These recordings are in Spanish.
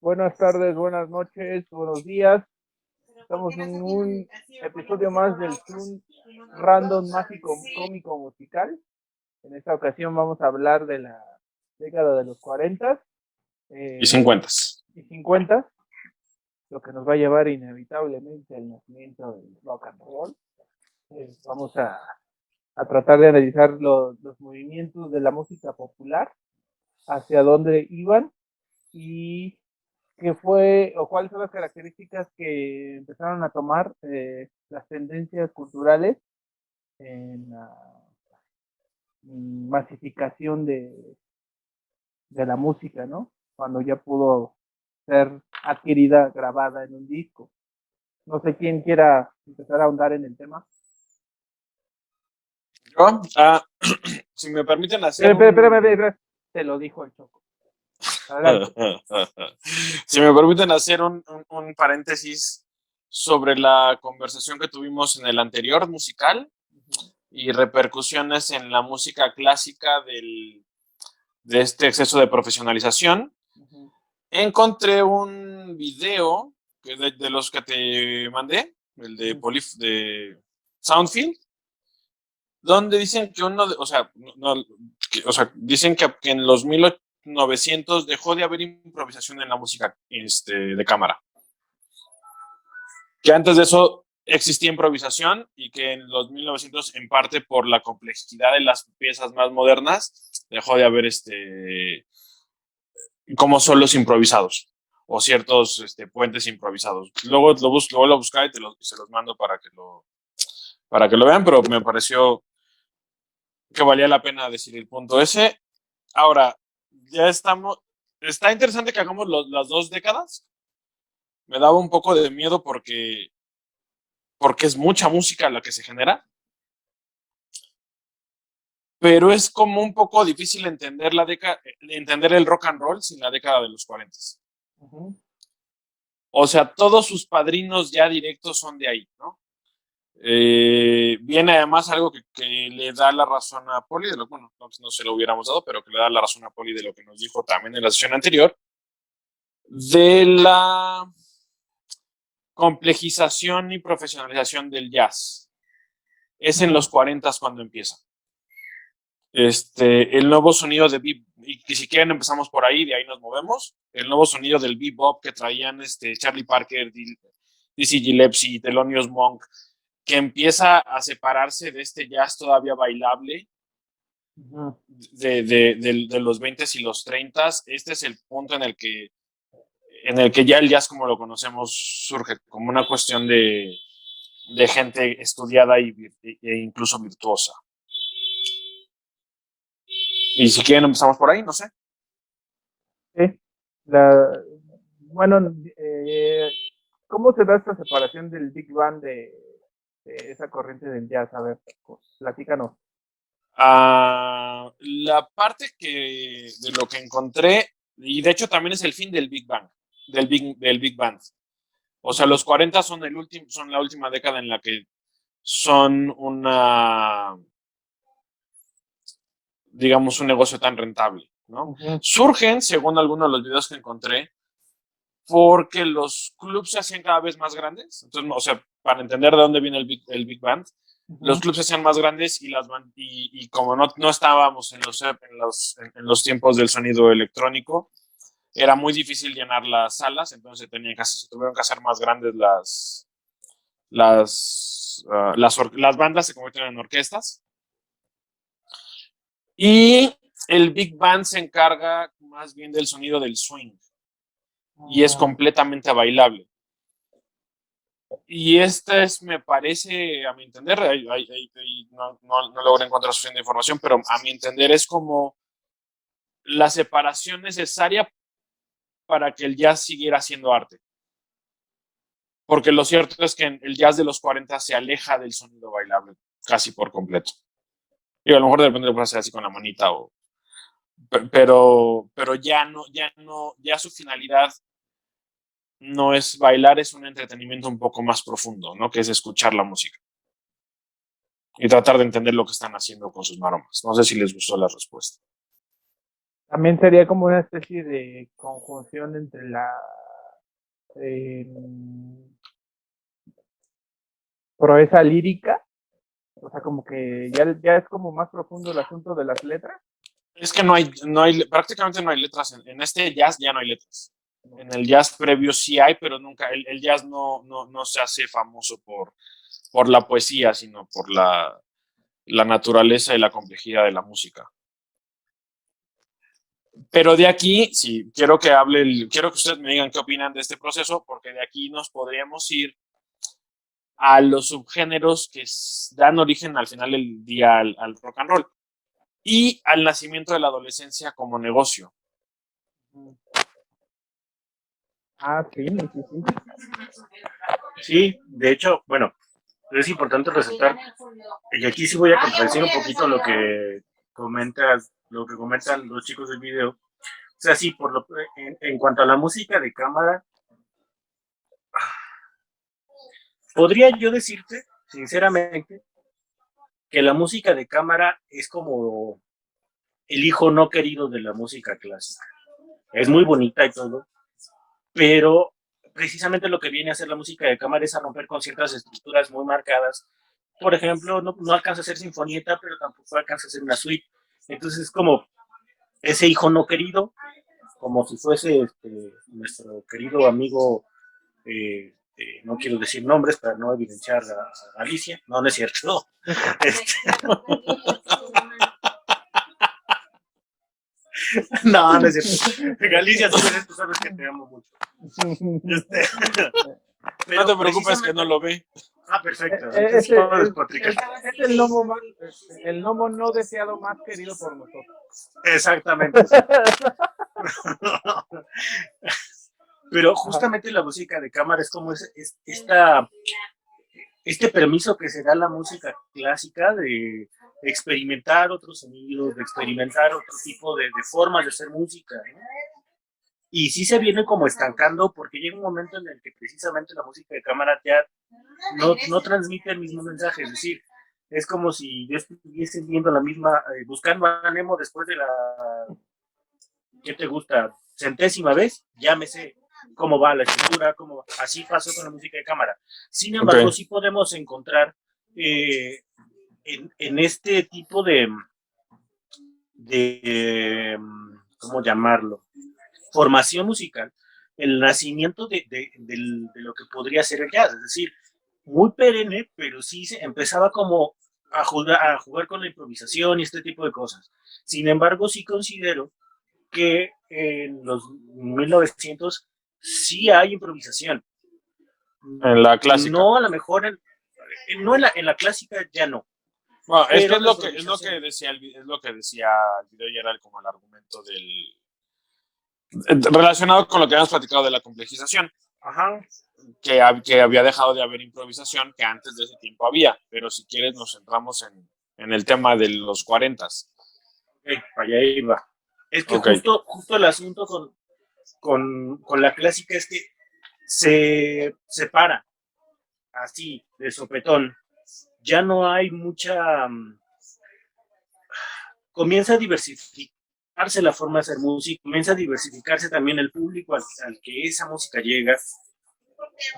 Buenas tardes, buenas noches, buenos días. Estamos en un episodio más del Zoom Random Mágico Cómico Musical. En esta ocasión vamos a hablar de la década de los 40 Y eh, 50. y 50, lo que nos va a llevar inevitablemente al nacimiento del rock and roll. Vamos a tratar de analizar los movimientos de la música popular, hacia dónde iban y qué fue o cuáles son las características que empezaron a tomar las tendencias culturales en la masificación de la música, ¿no? Cuando ya pudo ser adquirida, grabada en un disco. No sé quién quiera empezar a ahondar en el tema. Yo, si me permiten hacer Espérame, te lo dijo el Choco. Adelante. si me permiten hacer un paréntesis sobre la conversación que tuvimos en el anterior musical Uh-huh. y repercusiones en la música clásica de este exceso de profesionalización. Uh-huh. Encontré un video de los que te mandé, el de, Uh-huh. de Soundfield, donde dicen que dicen que en los 1900 dejó de haber improvisación en la música de cámara. Que antes de eso existía improvisación y que en los 1900, en parte por la complejidad de las piezas más modernas, dejó de haber como solos improvisados o ciertos puentes improvisados. Luego lo buscaré y se los mando para que lo vean, pero me pareció que valía la pena decir el punto ese. Ahora, ya estamos. Está interesante que hagamos las 2 décadas. Me daba un poco de miedo porque es mucha música la que se genera, pero es como un poco difícil entender el rock and roll sin la década de los 40. Uh-huh. O sea, todos sus padrinos ya directos son de ahí, ¿no? Viene además algo que le da la razón a Poli, bueno, no se lo hubiéramos dado, pero que le da la razón a Poli de lo que nos dijo también en la sesión anterior, de la complejización y profesionalización del jazz. Es en Uh-huh. los 40 cuando empieza. El nuevo sonido de bebop, y si quieren empezamos por ahí, de ahí nos movemos, el nuevo sonido del bebop que traían Charlie Parker, Dizzy Gillespie, Thelonious Monk, que empieza a separarse de este jazz todavía bailable Uh-huh. de los 20 y los 30. Este es el punto en el que ya el jazz como lo conocemos surge como una cuestión de gente estudiada e incluso virtuosa. Y si quieren empezamos por ahí, no sé. Sí. La, bueno, ¿cómo se da esta separación del Big Bang de esa corriente del jazz? A ver, platícanos. La parte de lo que encontré, y de hecho también es el fin del Big Bang, del Big Band. O sea, los 40 son la última década en la que son digamos, un negocio tan rentable, ¿no? Uh-huh. Surgen, según algunos de los videos que encontré, porque los clubs se hacían cada vez más grandes. Entonces, o sea, para entender de dónde viene el Big Band, los Uh-huh. clubs se hacían más grandes y como no estábamos en los tiempos del sonido electrónico, era muy difícil llenar las salas, entonces se tuvieron que hacer más grandes las bandas se convirtieron en orquestas. Y el Big Band se encarga más bien del sonido del swing y es Uh-huh. completamente bailable. Y me parece, a mi entender, no logro encontrar suficiente información, pero a mi entender es como la separación necesaria para que el jazz siguiera siendo arte. Porque lo cierto es que el jazz de los 40 se aleja del sonido bailable casi por completo. Y a lo mejor de repente lo puedes hacer así con la manita, pero ya su finalidad no es bailar, es un entretenimiento un poco más profundo, ¿no? Que es escuchar la música y tratar de entender lo que están haciendo con sus maromas. No sé si les gustó la respuesta. También sería como una especie de conjunción entre la eh, proeza lírica, o sea, como que ya es como más profundo el asunto de las letras. Es que prácticamente no hay letras. En este jazz ya no hay letras. En el jazz previo sí hay, pero nunca, el jazz no se hace famoso por la poesía, sino por la naturaleza y la complejidad de la música. Pero de aquí, sí, quiero que ustedes me digan qué opinan de este proceso, porque de aquí nos podríamos ir a los subgéneros que dan origen al final del día al rock and roll y al nacimiento de la adolescencia como negocio. Ah, sí, sí, sí. Sí, de hecho, bueno, es importante resaltar, y aquí sí voy a contradecir un poquito lo que comentan los chicos del video. O sea, sí, en cuanto a la música de cámara, podría yo decirte, sinceramente, que la música de cámara es como el hijo no querido de la música clásica. Es muy bonita y todo, pero precisamente lo que viene a hacer la música de cámara es a romper con ciertas estructuras muy marcadas. Por ejemplo, no alcanza a ser sinfonieta, pero tampoco alcanza a ser una suite. Entonces es como ese hijo no querido, como si fuese nuestro querido amigo, no quiero decir nombres para no evidenciar a Alicia, no es cierto, no. No es cierto. Galicia, tú sabes que te amo mucho. Pero no te preocupes que no lo ve. Ah, perfecto. Es el gnomo no deseado más querido por nosotros. Exactamente. Sí. Pero justamente la música de cámara es como este permiso que se da a la música clásica de experimentar otros sonidos, de experimentar otro tipo de formas de hacer música, ¿no? Y sí se viene como estancando porque llega un momento en el que precisamente la música de cámara ya no transmite el mismo mensaje, es decir, es como si yo estuviese viendo la misma, buscando a Nemo después de la, ¿qué te gusta? Centésima vez, ya me sé cómo va la escritura, así pasó con la música de cámara. Sin embargo, sí podemos encontrar en este tipo de ¿cómo llamarlo? Formación musical, el nacimiento de lo que podría ser el jazz, es decir, muy perenne, pero sí se empezaba como a jugar con la improvisación y este tipo de cosas. Sin embargo, sí considero que en los 1900 sí hay improvisación. En la clásica. No, a lo mejor, no en la clásica ya no. Bueno, es que es lo que decía el video y era como el argumento relacionado con lo que habíamos platicado de la complejización. Ajá. Que había dejado de haber improvisación, que antes de ese tiempo había, pero si quieres nos centramos en el tema de los 40s. Allá iba. Es que justo el asunto con la clásica es que se separa así, de sopetón. Ya no hay mucha... comienza a diversificarse la forma de hacer música, comienza a diversificarse también el público al que esa música llega.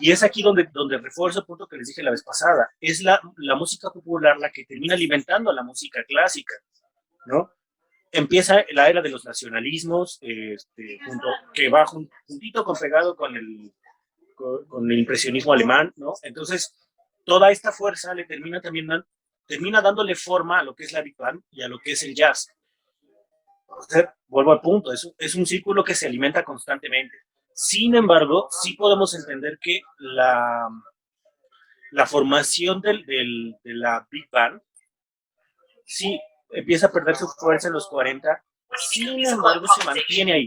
Y es aquí donde refuerzo el punto que les dije la vez pasada. Es la música popular la que termina alimentando a la música clásica, ¿no? Empieza la era de los nacionalismos, que va juntito pegado con el impresionismo alemán, ¿no? Entonces, toda esta fuerza le termina dándole forma a lo que es la Big Band y a lo que es el jazz. O sea, vuelvo al punto, es un círculo que se alimenta constantemente. Sin embargo, sí podemos entender que la formación de la Big Band sí empieza a perder su fuerza en los 40, sin embargo se mantiene ahí.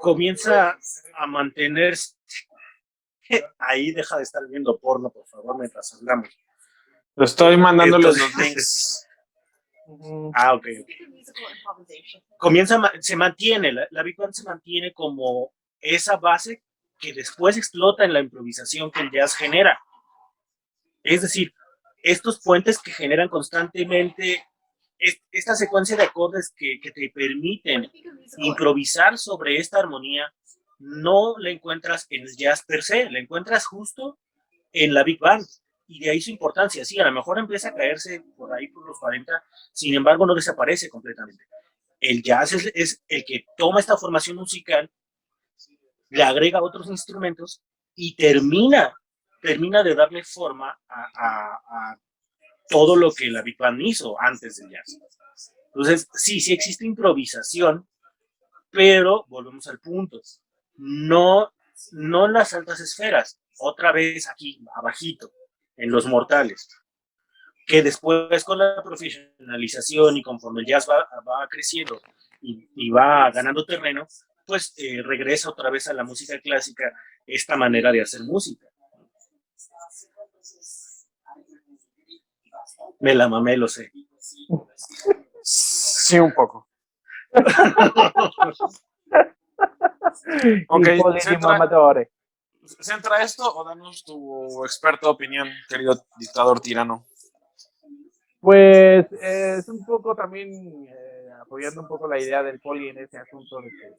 Comienza a mantenerse ahí. Deja de estar viendo porno, por favor, mientras hablamos. Lo estoy mandándoles los links. Ah, ok. Se mantiene, la Big Band se mantiene como esa base que después explota en la improvisación que el jazz genera. Es decir, estos puentes que generan constantemente esta secuencia de acordes que te permiten improvisar sobre esta armonía, no la encuentras en el jazz per se, la encuentras justo en la Big Band. Y de ahí su importancia. Sí, a lo mejor empieza a caerse por ahí por los 40, sin embargo no desaparece completamente. El jazz es el que toma esta formación musical, le agrega otros instrumentos y termina de darle forma a todo lo que la Big Band hizo antes del jazz. Entonces, sí existe improvisación, pero volvemos al punto. No en las altas esferas, otra vez aquí, abajito, en los mortales. Que después con la profesionalización y conforme el jazz va creciendo y va ganando terreno, pues regresa otra vez a la música clásica esta manera de hacer música. Me la mamé, lo sé. Sí, un poco. Ok, ¿centra esto o danos tu experta opinión, querido dictador tirano? Pues es un poco también apoyando un poco la idea del Poli en ese asunto de que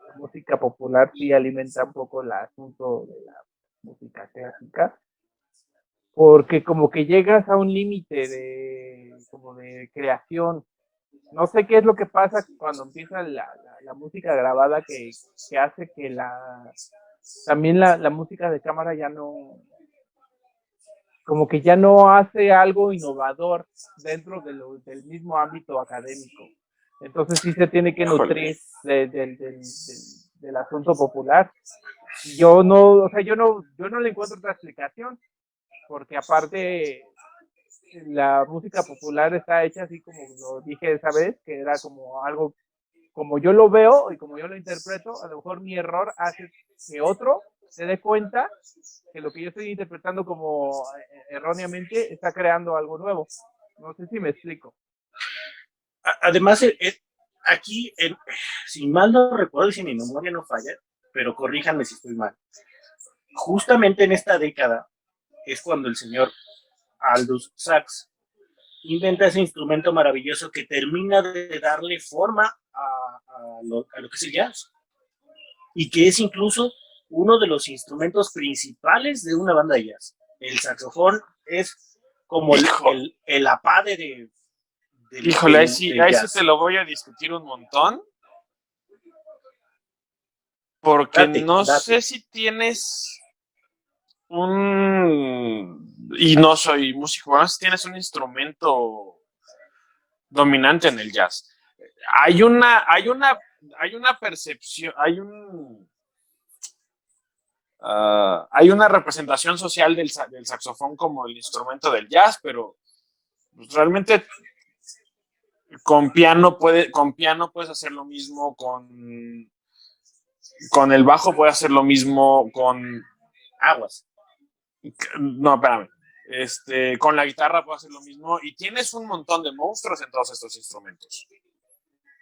la música popular sí alimenta un poco el asunto de la música clásica, porque como que llegas a un límite como de creación. No sé qué es lo que pasa cuando empieza la música grabada que hace que también la música de cámara ya no, como que ya no hace algo innovador dentro del mismo ámbito académico. Entonces sí se tiene que nutrir del asunto popular. Yo no le encuentro otra explicación, porque aparte la música popular está hecha así como lo dije esa vez, que era como algo, como yo lo veo y como yo lo interpreto, a lo mejor mi error hace que otro se dé cuenta que lo que yo estoy interpretando como erróneamente está creando algo nuevo. No sé si me explico. Además, aquí, si mal no recuerdo y si mi memoria no falla, pero corríjanme si estoy mal, justamente en esta década es cuando el señor Aldous Sachs inventa ese instrumento maravilloso que termina de darle forma a lo que es el jazz y que es incluso uno de los instrumentos principales de una banda de jazz. El saxofón es como el apade del Híjole, ahí sí te lo voy a discutir un montón, porque date. Sé si tienes y no soy músico, bueno, si tienes un instrumento dominante en el jazz. Hay una percepción, hay una representación social del saxofón como el instrumento del jazz, pero pues, realmente con piano puedes hacer lo mismo, con el bajo puedes hacer lo mismo, con aguas. No, espérame. Con la guitarra puedes hacer lo mismo y tienes un montón de monstruos en todos estos instrumentos.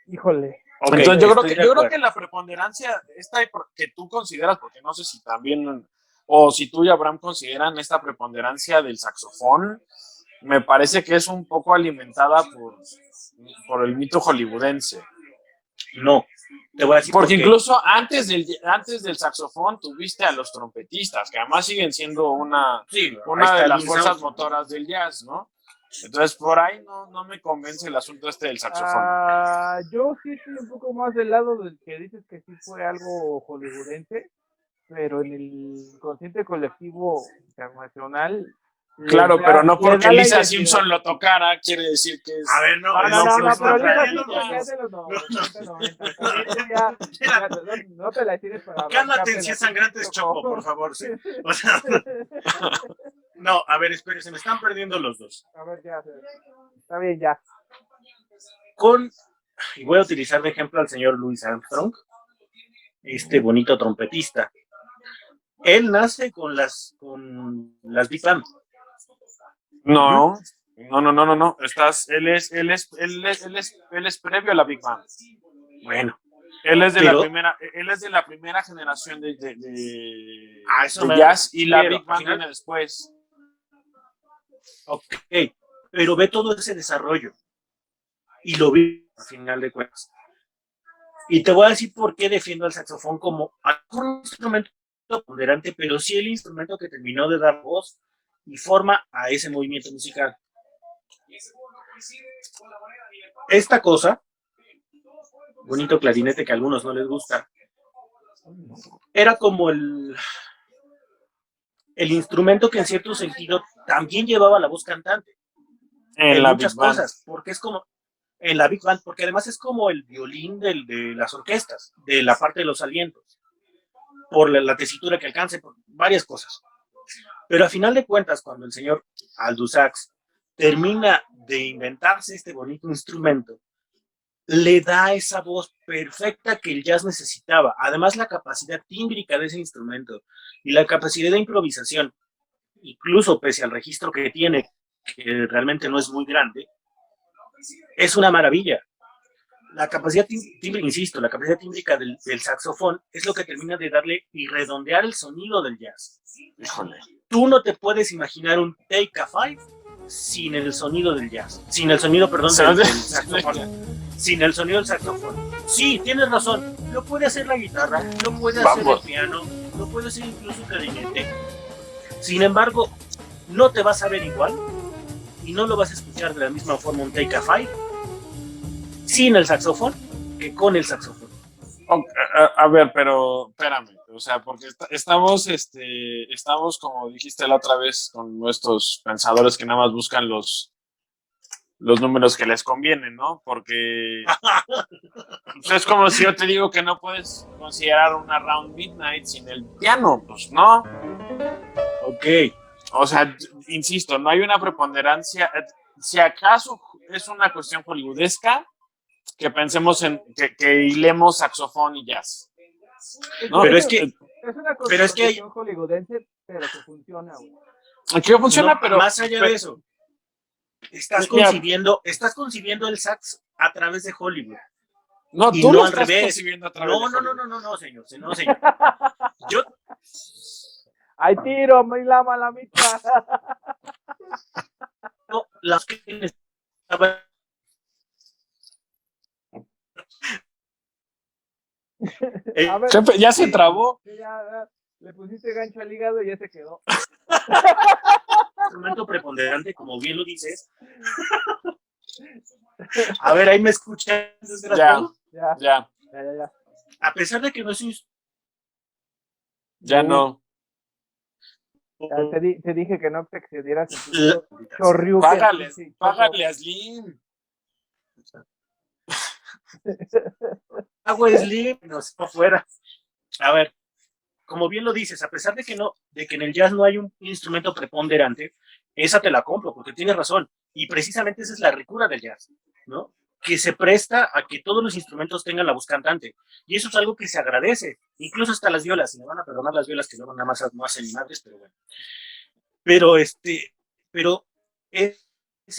Híjole. Okay, entonces yo creo que la preponderancia esta que tú consideras, porque no sé si también, o si tú y Abraham consideran esta preponderancia del saxofón, me parece que es un poco alimentada por el mito hollywoodense. No, te voy a decir porque incluso antes del saxofón tuviste a los trompetistas, que además siguen siendo una de las fuerzas motoras del jazz, ¿no? Entonces, por ahí no me convence el asunto del saxofón. Yo sí estoy un poco más del lado del que dices que sí fue algo hollywoodense, pero en el consciente colectivo internacional. Claro, pero no porque Lisa Simpson lo tocara, quiere decir que es... A ver, no, pero Lisa Simpson ya es de los 90. No te la tires para... Cálmate, si es sangrante, Choco, por favor. ¿Sí? O sea, no, a ver, espere, se me están perdiendo los dos. A ver, ya. Está bien, ya. Y voy a utilizar de ejemplo al señor Louis Armstrong, este bonito trompetista. Él nace con las Big Band. No. Él es previo a la Big Band. Bueno. Él es de la primera generación de jazz y la Big Band viene después. Ok, pero ve todo ese desarrollo. y lo vi al final de cuentas. Y te voy a decir por qué defiendo al saxofón como un instrumento ponderante, pero sí el instrumento que terminó de dar voz y forma a ese movimiento musical. Esta cosa, bonito clarinete que a algunos no les gusta, era como el instrumento que en cierto sentido también llevaba la voz cantante en muchas cosas, porque es como en la Big Band, porque además es como el violín de las orquestas, de la parte de los alientos, por la tesitura que alcance, por varias cosas. Pero a final de cuentas, cuando el señor Aldous Sachs termina de inventarse este bonito instrumento, le da esa voz perfecta que el jazz necesitaba. Además, la capacidad tímbrica de ese instrumento y la capacidad de improvisación, incluso pese al registro que tiene, que realmente no es muy grande, es una maravilla. La capacidad tímbrica, insisto, la capacidad tímbrica del saxofón es lo que termina de darle y redondear el sonido del jazz. Híjole. Tú no te puedes imaginar un Take a Five sin el sonido del jazz. Sin el sonido, perdón, del saxofón. Sin el sonido del saxofón. Sí, tienes razón. Lo puede hacer la guitarra, lo puede hacer el piano, lo puede hacer incluso el clarinete. Sin embargo, no te vas a ver igual y no lo vas a escuchar de la misma forma un Take a Five sin el saxofón que con el saxofón. A ver, pero espérame, o sea, porque estamos, como dijiste la otra vez, con nuestros pensadores que nada más buscan los números que les convienen, ¿no? Porque pues es como si yo te digo que no puedes considerar una Round Midnight sin el piano, pues no. Ok. O sea, insisto, no hay una preponderancia. Si acaso es una cuestión hollywoodesca, que pensemos en que hilemos saxofón y jazz. ¿No? Pero es que una cuestión hollywoodense, pero que funciona, güey. Que funciona, no, pero más allá de eso, estás concibiendo el sax a través de Hollywood. No, tú lo estás concibiendo a través de Hollywood. No, señor. Yo ¡ay, tiro! ¡Me la malamita! No, las que ver, ya se trabó. Ya, le pusiste gancho al hígado y ya se quedó. Instrumento preponderante, como bien lo dices. A ver, ahí me escuchas. Ya. A pesar de que no es un... Ya no. Te dije que no te excedieras. Págale a Slim. Agua Slim, no se fuera. A ver, como bien lo dices, a pesar de que en el jazz no hay un instrumento preponderante, esa te la compro, porque tienes razón. Y precisamente esa es la ricura del jazz, ¿no? Que se presta a que todos los instrumentos tengan la voz cantante. Y eso es algo que se agradece. Incluso hasta las violas. Y me van a perdonar las violas que luego nada más no hacen ni madres, pero bueno. Pero es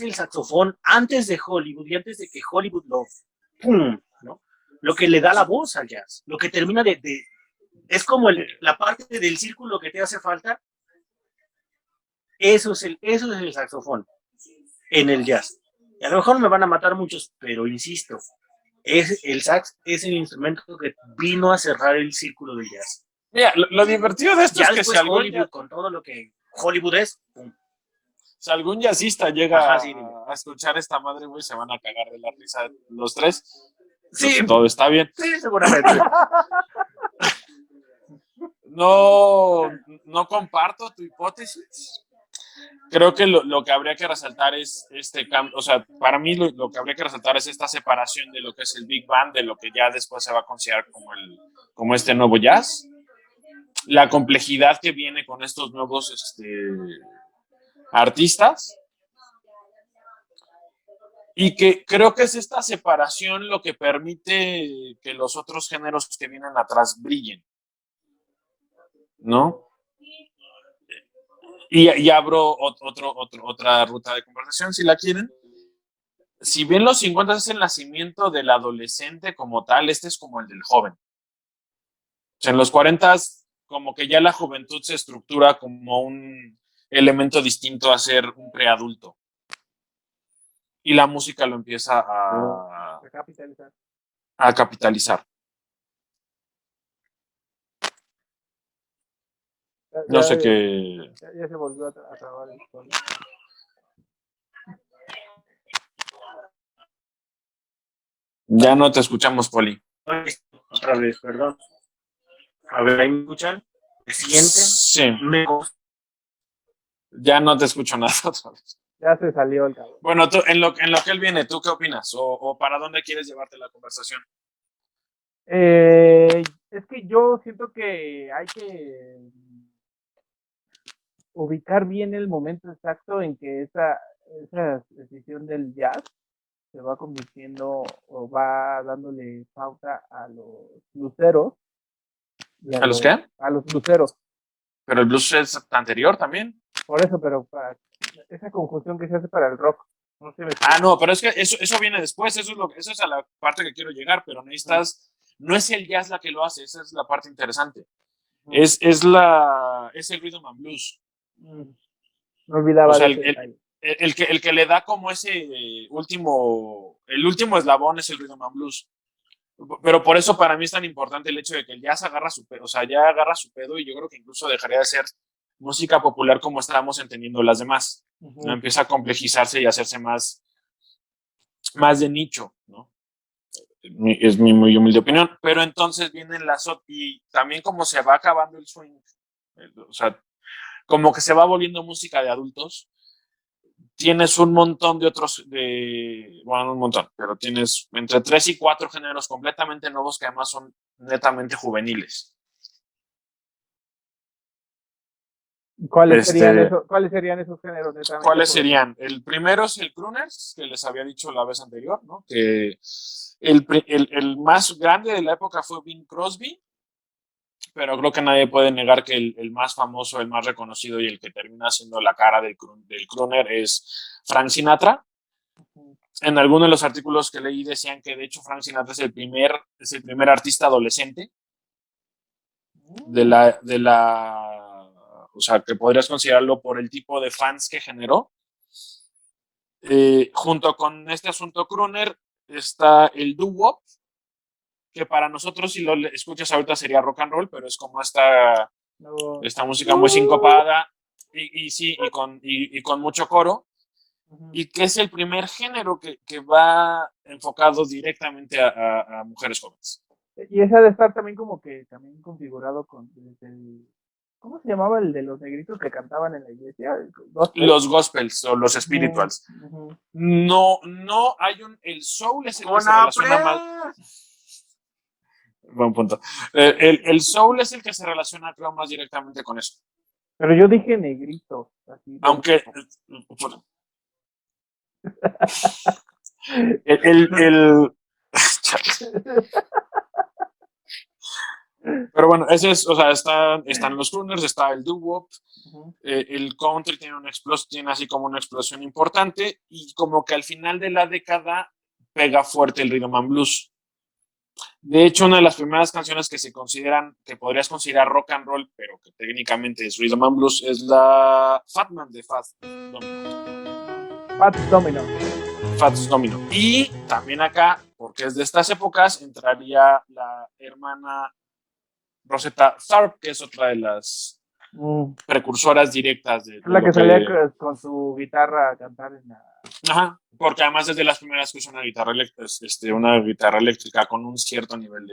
el saxofón antes de Hollywood y antes de que Hollywood ¿no? Lo que le da la voz al jazz. Lo que termina es como la parte del círculo que te hace falta. Eso es el saxofón en el jazz. Y a lo mejor me van a matar muchos, pero insisto, el sax es el instrumento que vino a cerrar el círculo del jazz. Mira, lo divertido de esto ya es que si Hollywood, con todo lo que Hollywood es, ¡pum! Si algún jazzista llega a escuchar esta madre, güey, se van a cagar de la risa los tres. Sí. Entonces, todo está bien. Sí, seguramente. No comparto tu hipótesis. Creo que lo que habría que resaltar es este cambio, o sea, para mí lo que habría que resaltar es esta separación de lo que es el Big Band, de lo que ya después se va a considerar como este nuevo jazz, la complejidad que viene con estos nuevos artistas, y que creo que es esta separación lo que permite que los otros géneros que vienen atrás brillen, ¿no? Y abro otra ruta de conversación, si la quieren. Si bien los 50 es el nacimiento del adolescente como tal, este es como el del joven. O sea, en los 40 como que ya la juventud se estructura como un elemento distinto a ser un preadulto. y la música lo empieza capitalizar. a capitalizar. No sé qué. Ya se volvió a trabar el sol. Ya no te escuchamos, Poli. Otra vez, perdón. A ver, ¿ahí me escuchan? ¿Me sienten? Sí. Ya no te escucho nada otra vez. Ya se salió el cabrón. Bueno, tú, en lo que él viene, ¿tú qué opinas? ¿O para dónde quieres llevarte la conversación? Es que yo siento que hay que ubicar bien el momento exacto en que esa decisión del jazz se va convirtiendo o va dándole pauta a los bluseros. ¿A los qué? A los bluseros. Pero el blues es anterior también. Por eso, pero para esa conjunción que se hace para el rock. No sé, no, pero es que eso viene después, eso es a la parte que quiero llegar, pero necesitas, no es el jazz la que lo hace, esa es la parte interesante. Es el rhythm and blues. No olvidaba, o sea, de ese el que le da como ese el último eslabón es el rhythm and blues. Pero por eso para mí es tan importante el hecho de que el jazz agarra su pedo, o sea, ya agarra su pedo y yo creo que incluso dejaría de ser música popular como estábamos entendiendo las demás. ¿No? Empieza a complejizarse y a hacerse más de nicho, ¿no? Es mi muy humilde opinión. Pero entonces vienen las y también como se va acabando el swing, o sea, como que se va volviendo música de adultos, tienes un montón de otros, bueno, no un montón, pero tienes entre 3 y 4 géneros completamente nuevos que además son netamente juveniles. ¿Cuáles serían esos géneros netamente? ¿Cuáles serían? El primero es el crooner, que les había dicho la vez anterior, ¿no? Que el más grande de la época fue Bing Crosby, pero creo que nadie puede negar que el más famoso, el más reconocido y el que termina siendo la cara del crooner es Frank Sinatra. En algunos de los artículos que leí decían que de hecho Frank Sinatra es el primer artista adolescente o sea, que podrías considerarlo por el tipo de fans que generó. Junto con este asunto crooner está el doo-wop, que para nosotros, si lo escuchas ahorita, sería rock and roll, pero es como esta música muy sincopada y con mucho coro, y que es el primer género que va enfocado directamente a mujeres jóvenes. Y ese ha de estar también como que también configurado con ¿cómo se llamaba el de los negritos que cantaban en la iglesia? Los gospels o los spirituals. No hay el soul es el que se relaciona más. Buen punto. El soul es el que se relaciona, creo, más directamente con eso. Pero yo dije negrito. Así, aunque pero bueno, ese es, o sea, están los crooners, está el doo-wop, el country tiene así como una explosión importante y como que al final de la década pega fuerte el rhythm and blues. De hecho, una de las primeras canciones que podrías considerar rock and roll, pero que técnicamente es rhythm and blues, es la Fat Man de Fats Domino. Fats Domino. Y también acá, porque es de estas épocas, entraría la hermana Rosetta Tharpe, que es otra de las precursoras directas de la que salía con su guitarra a cantar en la... Ajá, porque además es de las primeras que usa una guitarra eléctrica con un cierto nivel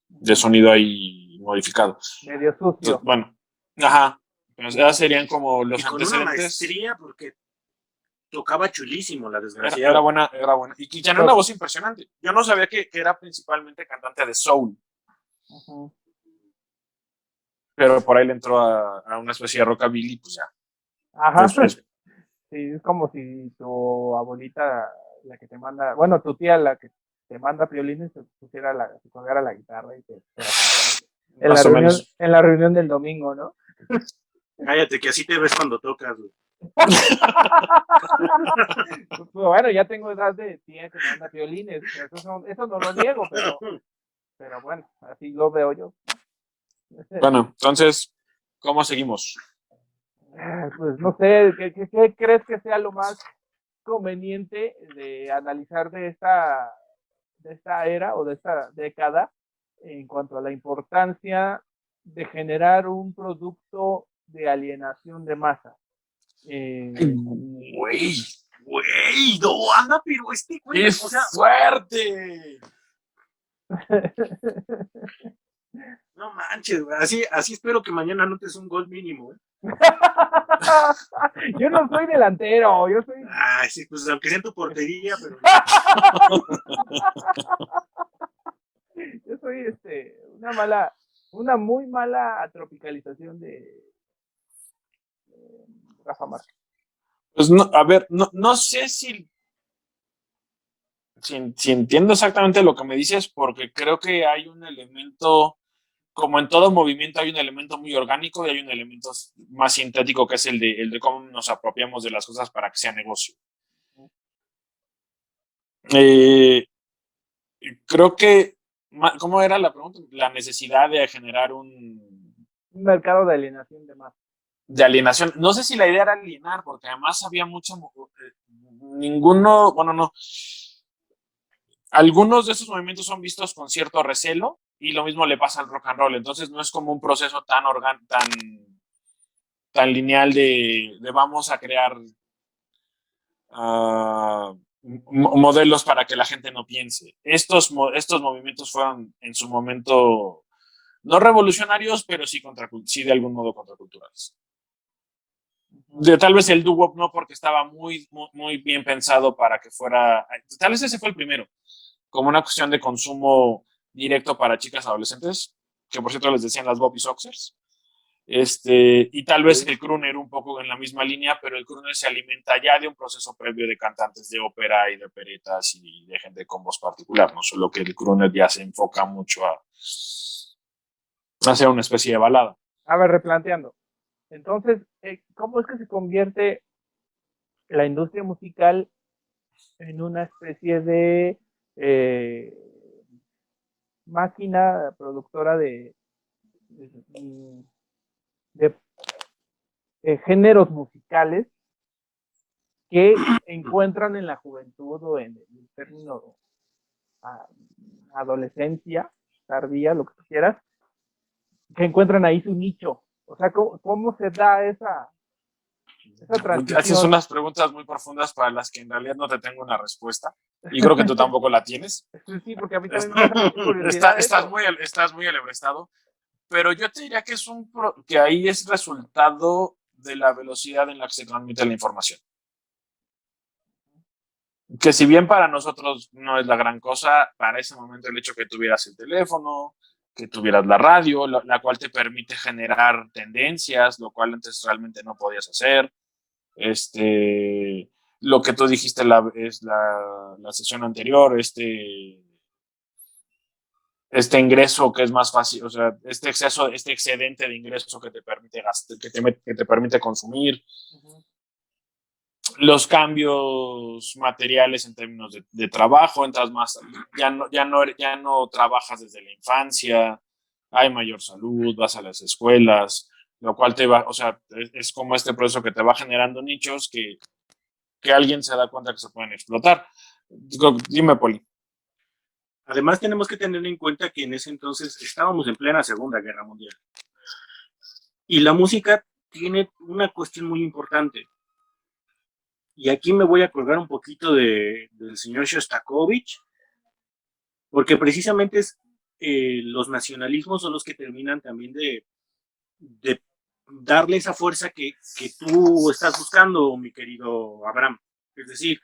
de sonido ahí modificado. Medio sucio. Entonces, bueno, ajá. Pues esas serían como los antecedentes. Con una maestría porque tocaba chulísimo, la desgraciada. Era buena. Y tenía una voz impresionante. Yo no sabía que era principalmente cantante de soul. Pero por ahí le entró a una especie de rockabilly, pues ya. Ajá. Pues, sí, es como si tu abuelita, la que te manda, bueno, tu tía, la que te manda violines, se pusiera se colgara la guitarra y en la reunión del domingo, ¿no? Cállate, que así te ves cuando tocas, güey. Pues, bueno, ya tengo edad de tía que manda violines, eso no lo niego, pero bueno, así lo veo yo. Bueno, entonces, ¿cómo seguimos? Pues no sé, ¿qué crees que sea lo más conveniente de analizar de esta era o de esta década en cuanto a la importancia de generar un producto de alienación de masa. Güey, no, anda, pero güey, ¡Es fuerte! No manches, güey, así espero que mañana anotes un gol mínimo, ¿eh? Yo no soy delantero, yo soy... Ay, sí, pues aunque sea en tu portería, pero... Yo soy una muy mala tropicalización de Rafa Márquez. Pues no, a ver, no sé si entiendo exactamente lo que me dices, porque creo que hay un elemento, como en todo movimiento, hay un elemento muy orgánico y hay un elemento más sintético que es el de cómo nos apropiamos de las cosas para que sea negocio. Creo que, ¿cómo era la pregunta? La necesidad de generar un mercado de alienación de masa. De alienación. No sé si la idea era alienar, porque además había mucho, ninguno, bueno, no. Algunos de esos movimientos son vistos con cierto recelo y lo mismo le pasa al rock and roll. Entonces no es como un proceso tan lineal de vamos a crear modelos para que la gente no piense. Estos movimientos fueron en su momento no revolucionarios, pero sí de algún modo contraculturales. Tal vez el doo-wop no, porque estaba muy, muy, muy bien pensado para que fuera, tal vez ese fue el primero, como una cuestión de consumo directo para chicas adolescentes, que por cierto les decían las Bobby Soxers. Y tal vez el crooner un poco en la misma línea, pero el crooner se alimenta ya de un proceso previo de cantantes de ópera y de operetas y de gente con voz particular, no solo que el crooner ya se enfoca mucho a hacer una especie de balada. A ver, replanteando. Entonces, ¿cómo es que se convierte la industria musical en una especie de máquina productora de géneros musicales que encuentran en la juventud o en el término adolescencia, tardía, lo que tú quieras, que encuentran ahí su nicho? O sea, ¿cómo se da esa transición? Haces unas preguntas muy profundas para las que en realidad no te tengo una respuesta. Y creo que tú tampoco la tienes. Sí, porque a mí también me da curiosidad. Estás muy alebrestado. Pero yo te diría que que ahí es resultado de la velocidad en la que se transmite la información. Que si bien para nosotros no es la gran cosa, para ese momento el hecho que tuvieras el teléfono, que tuvieras la radio, la cual te permite generar tendencias, lo cual antes realmente no podías hacer. Lo que tú dijiste la sesión anterior, este ingreso que es más fácil, o sea, este excedente de ingreso que te permite gastar, que te permite consumir. Uh-huh. Los cambios materiales en términos de trabajo, entras más, ya no trabajas desde la infancia, hay mayor salud, vas a las escuelas, lo cual o sea, es como este proceso que te va generando nichos que alguien se da cuenta que se pueden explotar. Dime, Poli. Además, tenemos que tener en cuenta que en ese entonces estábamos en plena Segunda Guerra Mundial. Y la música tiene una cuestión muy importante. Y aquí me voy a colgar un poquito del señor Shostakovich, porque precisamente los nacionalismos son los que terminan también de darle esa fuerza que tú estás buscando, mi querido Abraham. Es decir,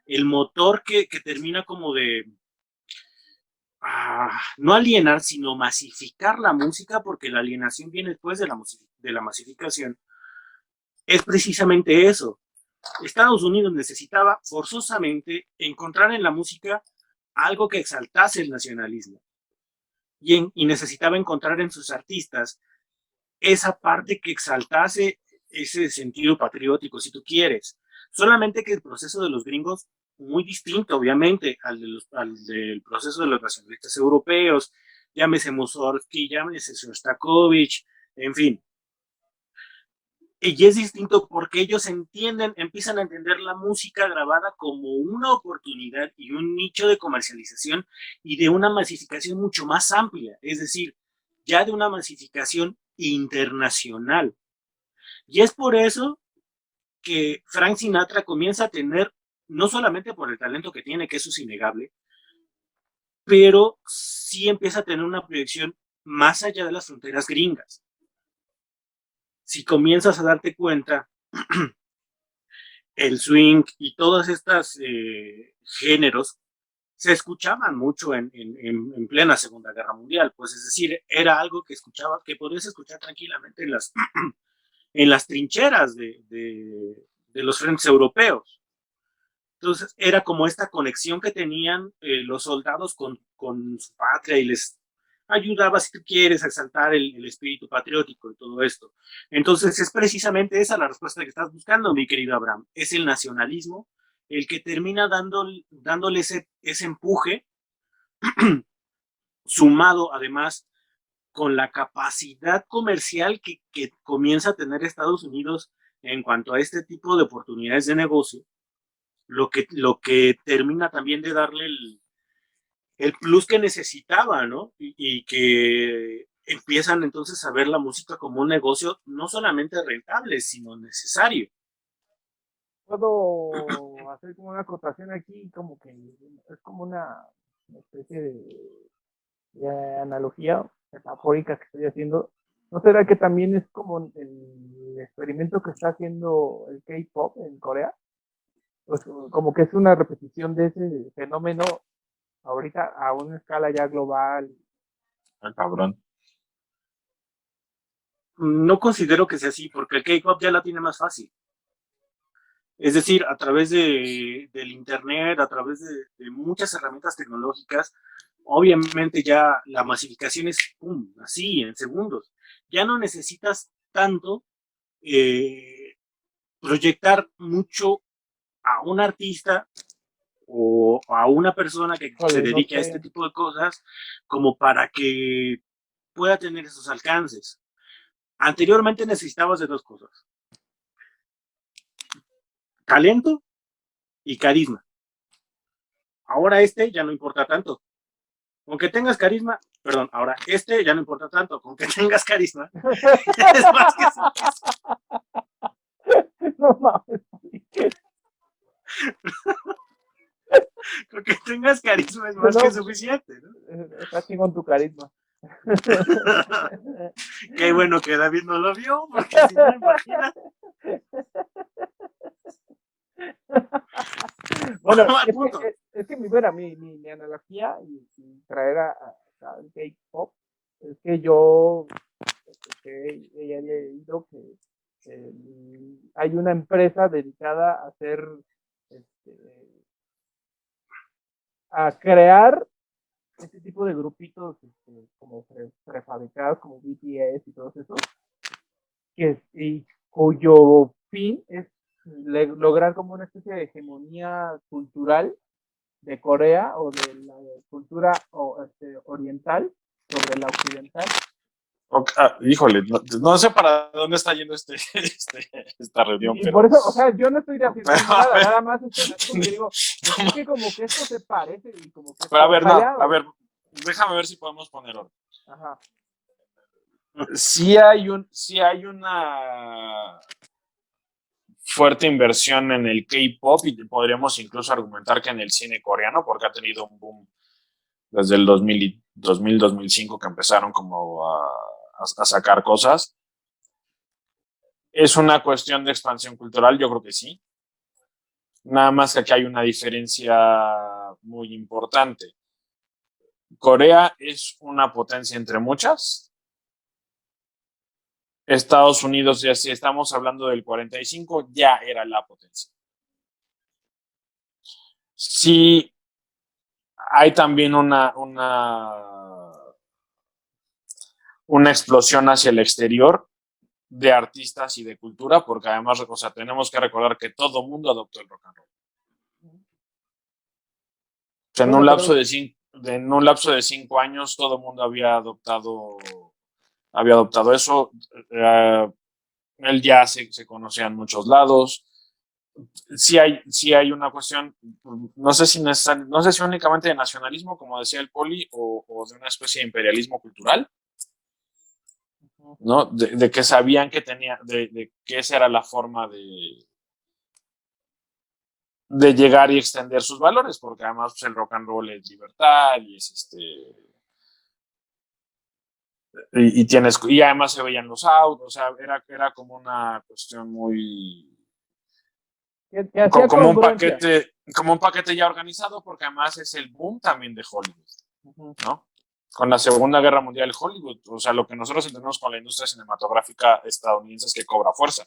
el motor que termina como de no alienar, sino masificar la música, porque la alienación viene después de la masificación, es precisamente eso. Estados Unidos necesitaba forzosamente encontrar en la música algo que exaltase el nacionalismo y necesitaba encontrar en sus artistas esa parte que exaltase ese sentido patriótico, si tú quieres. Solamente que el proceso de los gringos, muy distinto, obviamente, al del proceso de los nacionalistas europeos, llámese Mussorgsky, llámese Shostakovich, en fin. Y es distinto porque ellos empiezan a entender la música grabada como una oportunidad y un nicho de comercialización y de una masificación mucho más amplia, es decir, ya de una masificación internacional. Y es por eso que Frank Sinatra comienza a tener, no solamente por el talento que tiene, que eso es innegable, pero sí empieza a tener una proyección más allá de las fronteras gringas. Si comienzas a darte cuenta, el swing y todos estos géneros se escuchaban mucho en plena Segunda Guerra Mundial, pues es decir, era algo que podías escuchar tranquilamente en las trincheras de los frentes europeos. Entonces era como esta conexión que tenían los soldados con su patria y les ayudaba, si tú quieres, a exaltar el espíritu patriótico y todo esto. Entonces es precisamente esa la respuesta que estás buscando, mi querido Abraham. Es el nacionalismo el que termina dándole ese empuje, sumado además con la capacidad comercial que comienza a tener Estados Unidos en cuanto a este tipo de oportunidades de negocio, lo que termina también de darle el plus que necesitaba, ¿no? Y que empiezan entonces a ver la música como un negocio no solamente rentable, sino necesario. Puedo hacer como una acotación aquí, como que es como una especie de analogía metafórica que estoy haciendo. ¿No será que también es como el experimento que está haciendo el K-pop en Corea? Pues como que es una repetición de ese fenómeno ahorita a una escala ya global. Ah, cabrón. No considero que sea así, porque el K-pop ya la tiene más fácil. Es decir, a través del Internet, a través de muchas herramientas tecnológicas, obviamente ya la masificación es ¡pum!, así, en segundos. Ya no necesitas tanto proyectar mucho a un artista o a una persona que se Híjole, no dedique a este sé. tipo de cosas como para que pueda tener esos alcances. Anteriormente necesitabas de dos cosas: talento y carisma. Ahora ya no importa tanto. Con que tengas carisma, perdón, ahora ya no importa tanto. Con que tengas carisma, es más que suficiente. No mames. Con que tengas carisma es más que suficiente, ¿no? Está chingón tu carisma. Qué bueno que David no lo vio, porque si no, imagina. Bueno, Punto. es que mi analogía y traer a el K-pop es que yo he leído que hay una empresa dedicada a hacer, este, a crear este tipo de grupitos como prefabricados, como BTS y todos esos, y cuyo fin es lograr como una especie de hegemonía cultural de Corea o de la cultura oriental sobre la occidental. Híjole, no sé para dónde está yendo esta reunión, Y pero... por eso, o sea, yo no estoy de afirmando Pero, nada, nada más es como que digo, es que como que esto se parece y como que pero a está ver, no, a peleado. ver, déjame ver si podemos poner orden. Ajá. Sí hay una fuerte inversión en el K-pop y podríamos incluso argumentar que en el cine coreano, porque ha tenido un boom desde el 2005 que empezaron como a sacar cosas. ¿Es una cuestión de expansión cultural? Yo creo que sí. Nada más que aquí hay una diferencia muy importante. Corea es una potencia entre muchas. Estados Unidos, ya si estamos hablando del 45, ya era la potencia. Sí, hay también una explosión hacia el exterior de artistas y de cultura, porque además, o sea, tenemos que recordar que todo el mundo adoptó el rock and roll. O sea, Bueno, en un lapso de 5 años, todo el mundo había adoptado eso. el jazz se conocía en muchos lados. Sí hay una cuestión, no sé si únicamente de nacionalismo, como decía el Poli, o de una especie de imperialismo cultural, ¿no? De que sabían que de que esa era la forma de llegar y extender sus valores, porque además pues, el rock and roll es libertad y es y además se veían los autos, o sea, era como una cuestión muy Que hacía como congruencia. como un paquete ya organizado, porque además es el boom también de Hollywood, Ujú. ¿no? Con la Segunda Guerra Mundial, Hollywood, o sea, lo que nosotros entendemos con la industria cinematográfica estadounidense es que cobra fuerza.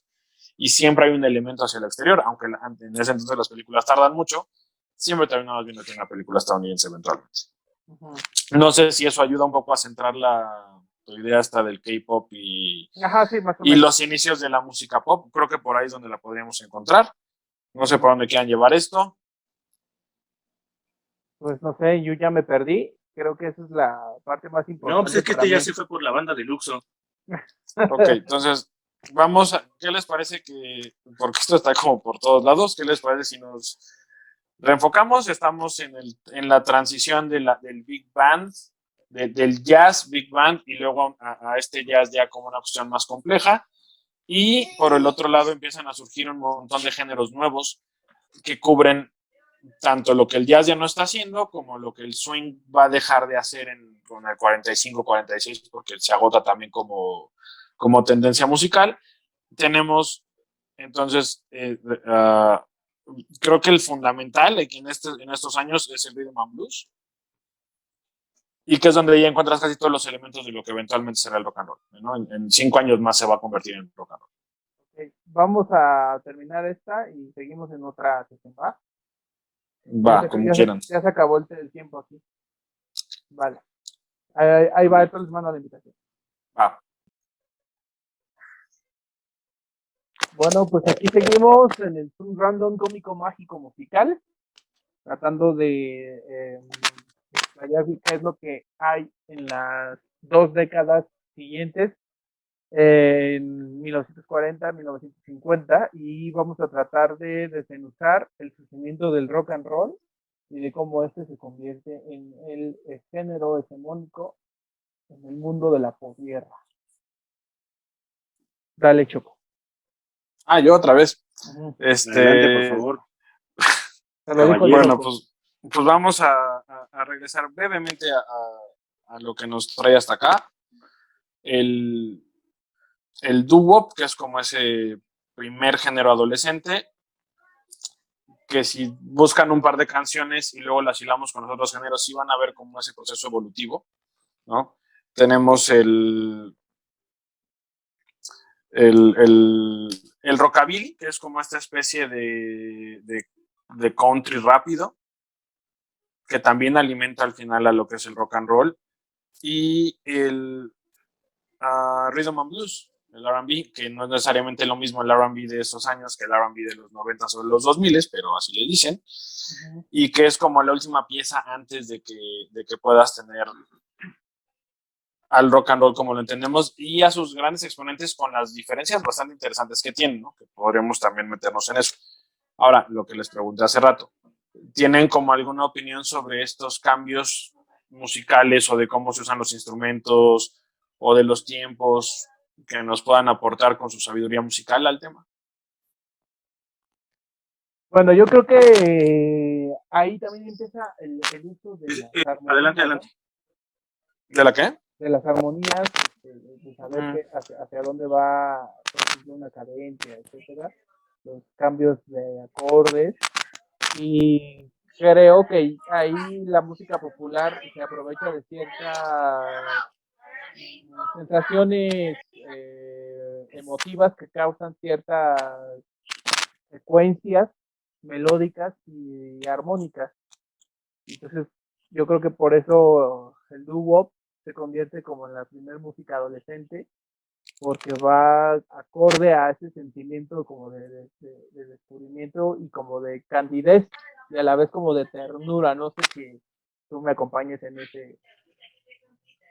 Y siempre hay un elemento hacia el exterior, aunque en ese entonces las películas tardan mucho, siempre terminamos viendo que una película estadounidense eventualmente. Ujú. No sé si eso ayuda un poco a centrar tu idea hasta del K-pop Ajá, sí, más o y menos. los inicios de la música pop. Creo que por ahí es donde la podríamos encontrar. No sé por dónde quieran llevar esto. Pues no sé, yo ya me perdí. Creo que esa es la parte más No, pues importante es que para ya mí. se fue por la banda de Luxo. Ok, entonces ¿qué les parece porque esto está como por todos lados, qué les parece si nos reenfocamos? Estamos en la transición del Big Band, del jazz Big Band y luego a este jazz ya como una cuestión más compleja. Y por el otro lado empiezan a surgir un montón de géneros nuevos que cubren tanto lo que el jazz ya no está haciendo como lo que el swing va a dejar de hacer con el 45-46 porque se agota también como tendencia musical. Tenemos entonces, creo que el fundamental aquí en estos años es el rhythm and blues y que es donde ya encuentras casi todos los elementos de lo que eventualmente será el rock and roll, ¿no? En 5 años más se va a convertir en rock and roll. Ok, vamos a terminar esta y seguimos en otra sesión, ¿va? Va, como quieran. Ya se acabó el tiempo aquí. Vale. Ahí va, entonces les mando la invitación. Va. Bueno, pues aquí seguimos en el Zoom Random Cómico Mágico Musical, tratando de explayar qué es lo que hay en las 2 décadas siguientes, en 1940, 1950, y vamos a tratar de desmenuzar el surgimiento del rock and roll y de cómo este se convierte en el género hegemónico en el mundo de la posguerra. Dale, Choco. Yo otra vez. Ujú. Adelante, por favor. Te lo dijo el Caballero. Bueno, Choco. pues vamos a regresar brevemente a lo que nos trae hasta acá. El doo-wop, que es como ese primer género adolescente, que si buscan un par de canciones y luego las hilamos con los otros géneros, sí van a ver como ese proceso evolutivo, ¿no? Tenemos el rockabilly, que es como esta especie de country rápido, que también alimenta al final a lo que es el rock and roll, y el rhythm and blues, el R&B, que no es necesariamente lo mismo el R&B de esos años que el R&B de los 90 o de los 2000, pero así le dicen, y que es como la última pieza antes de que puedas tener al rock and roll como lo entendemos y a sus grandes exponentes con las diferencias bastante interesantes que tienen, ¿no? Que podríamos también meternos en eso. Ahora, lo que les pregunté hace rato, ¿tienen como alguna opinión sobre estos cambios musicales o de cómo se usan los instrumentos o de los tiempos que nos puedan aportar con su sabiduría musical al tema? Bueno, yo creo que ahí también empieza el uso de las Adelante, armonías, ¿no? adelante. ¿De la qué? De las armonías, de saber hacia dónde va, por ejemplo, una cadencia, etcétera, los cambios de acordes. Y creo que ahí la música popular se aprovecha de ciertas sensaciones emotivas que causan ciertas secuencias melódicas y armónicas. Entonces, yo creo que por eso el doo-wop se convierte como en la primera música adolescente, porque va acorde a ese sentimiento como de descubrimiento y como de candidez y a la vez como de ternura. No sé si tú me acompañes en ese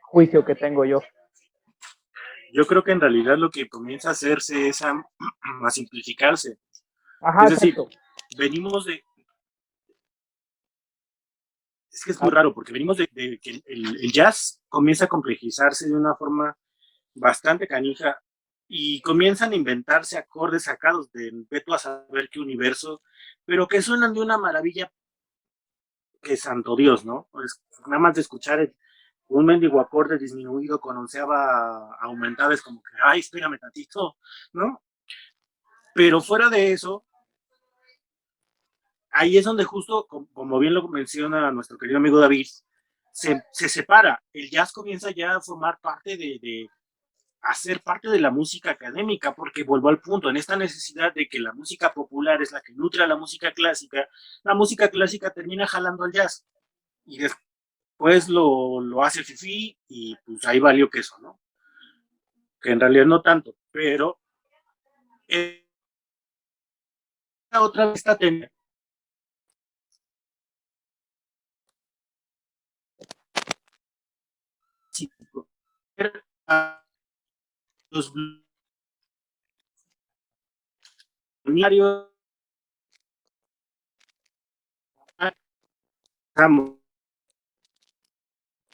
juicio que tengo yo. Yo creo que en realidad lo que comienza a hacerse es a simplificarse. Ajá, Es decir, exacto. venimos de... Es que es muy raro, porque venimos de que el jazz comienza a complejizarse de una forma bastante canija y comienzan a inventarse acordes sacados del veto a saber qué universo, pero que suenan de una maravilla que santo Dios, ¿no? Pues nada más de escuchar un mendigo acorde disminuido con onceava aumentada es como que, ay, espérame tantito, ¿no? Pero fuera de eso, ahí es donde justo, como bien lo menciona nuestro querido amigo David, se separa. El jazz comienza ya a formar parte a ser parte de la música académica, porque vuelvo al punto, en esta necesidad de que la música popular es la que nutre a la música clásica termina jalando al jazz, y después lo hace fifí, y pues ahí valió queso, ¿no? Que en realidad no tanto, pero otra vez está teniendo los binarios,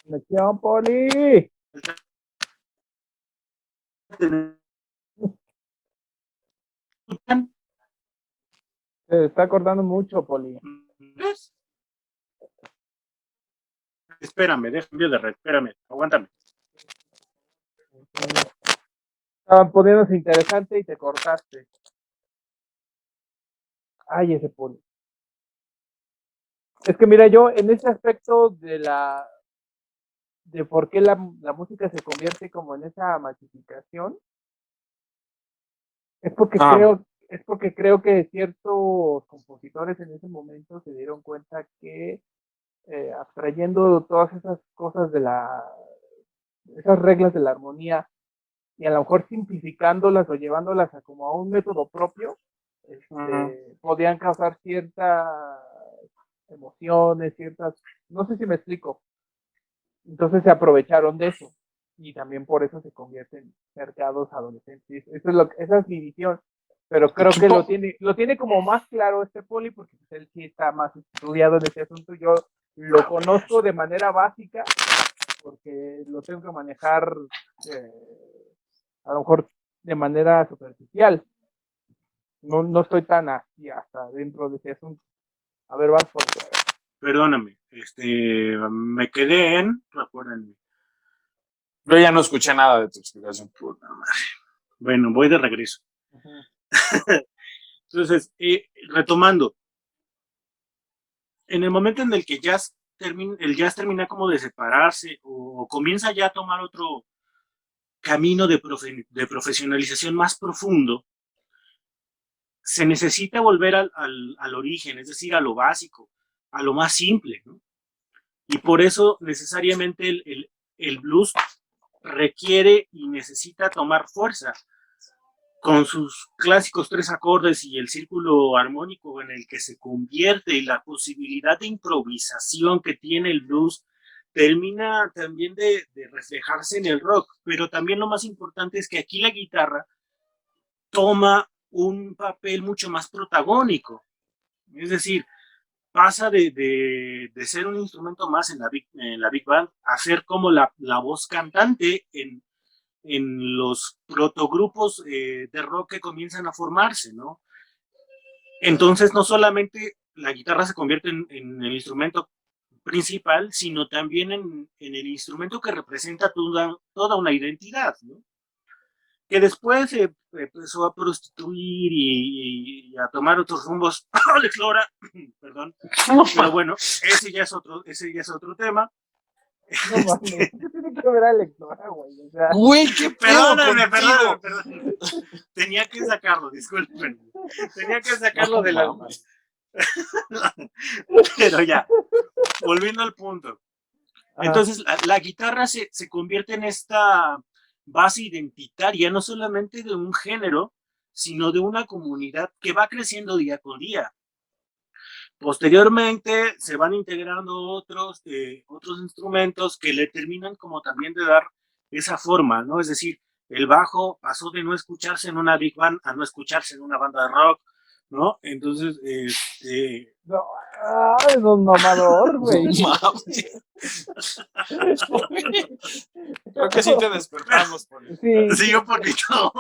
Conexión, Poli. Se está acordando mucho, Poli. Espérame, déjame de red, espérame, aguántame. Estaban poniéndose interesante y te cortaste. Ay, ese Poli. Es que mira, yo en ese aspecto de por qué la música se convierte como en esa masificación, es porque creo que ciertos compositores en ese momento se dieron cuenta que abstrayendo todas esas cosas esas reglas de la armonía y a lo mejor simplificándolas o llevándolas a como a un método propio, podían causar ciertas emociones, no sé si me explico. Entonces se aprovecharon de eso y también por eso se convierten en mercados adolescentes. Esa es mi visión, pero creo que lo tiene como más claro este Poli porque pues, él sí está más estudiado en ese asunto. Yo lo conozco de manera básica porque lo tengo que manejar eh, a lo mejor de manera superficial. No estoy tan así hasta dentro de ese asunto. A ver, vas por qué. Perdóname, me quedé recuérdenme. Yo ya no escuché nada de tu explicación. Puta madre. Bueno, voy de regreso. Entonces, retomando, en el momento en el que el jazz termina como de separarse o comienza ya a tomar otro camino de profesionalización más profundo, se necesita volver al origen, es decir, a lo básico, a lo más simple, ¿no? Y por eso necesariamente el blues requiere y necesita tomar fuerza con sus clásicos tres acordes y el círculo armónico en el que se convierte y la posibilidad de improvisación que tiene el blues termina también de reflejarse en el rock, pero también lo más importante es que aquí la guitarra toma un papel mucho más protagónico, es decir, pasa de ser un instrumento más en la big band a ser como la voz cantante en los protogrupos de rock que comienzan a formarse, ¿no? Entonces, no solamente la guitarra se convierte en el instrumento principal, sino también en el instrumento que representa toda una identidad, ¿no? Que después se empezó a prostituir y a tomar otros rumbos de Flora, perdón, pero bueno, ese ya es otro tema. No mames, ¿qué tiene que ver Alex Lora, güey? O sea, Güey, qué pedo perdóname. contigo. Tenía que sacarlo, disculpen. Tenía que sacarlo de la... Pero ya, volviendo al punto. Entonces, la guitarra se convierte en esta base identitaria, no solamente de un género, sino de una comunidad que va creciendo día con día. Posteriormente se van integrando otros instrumentos que le terminan como también de dar esa forma, ¿no? Es decir, el bajo pasó de no escucharse en una big band a no escucharse en una banda de rock, ¿no? Entonces, No, es un mamador, güey. No mames. Creo que sí te despertamos, Poli. Sí, sí, un poquito.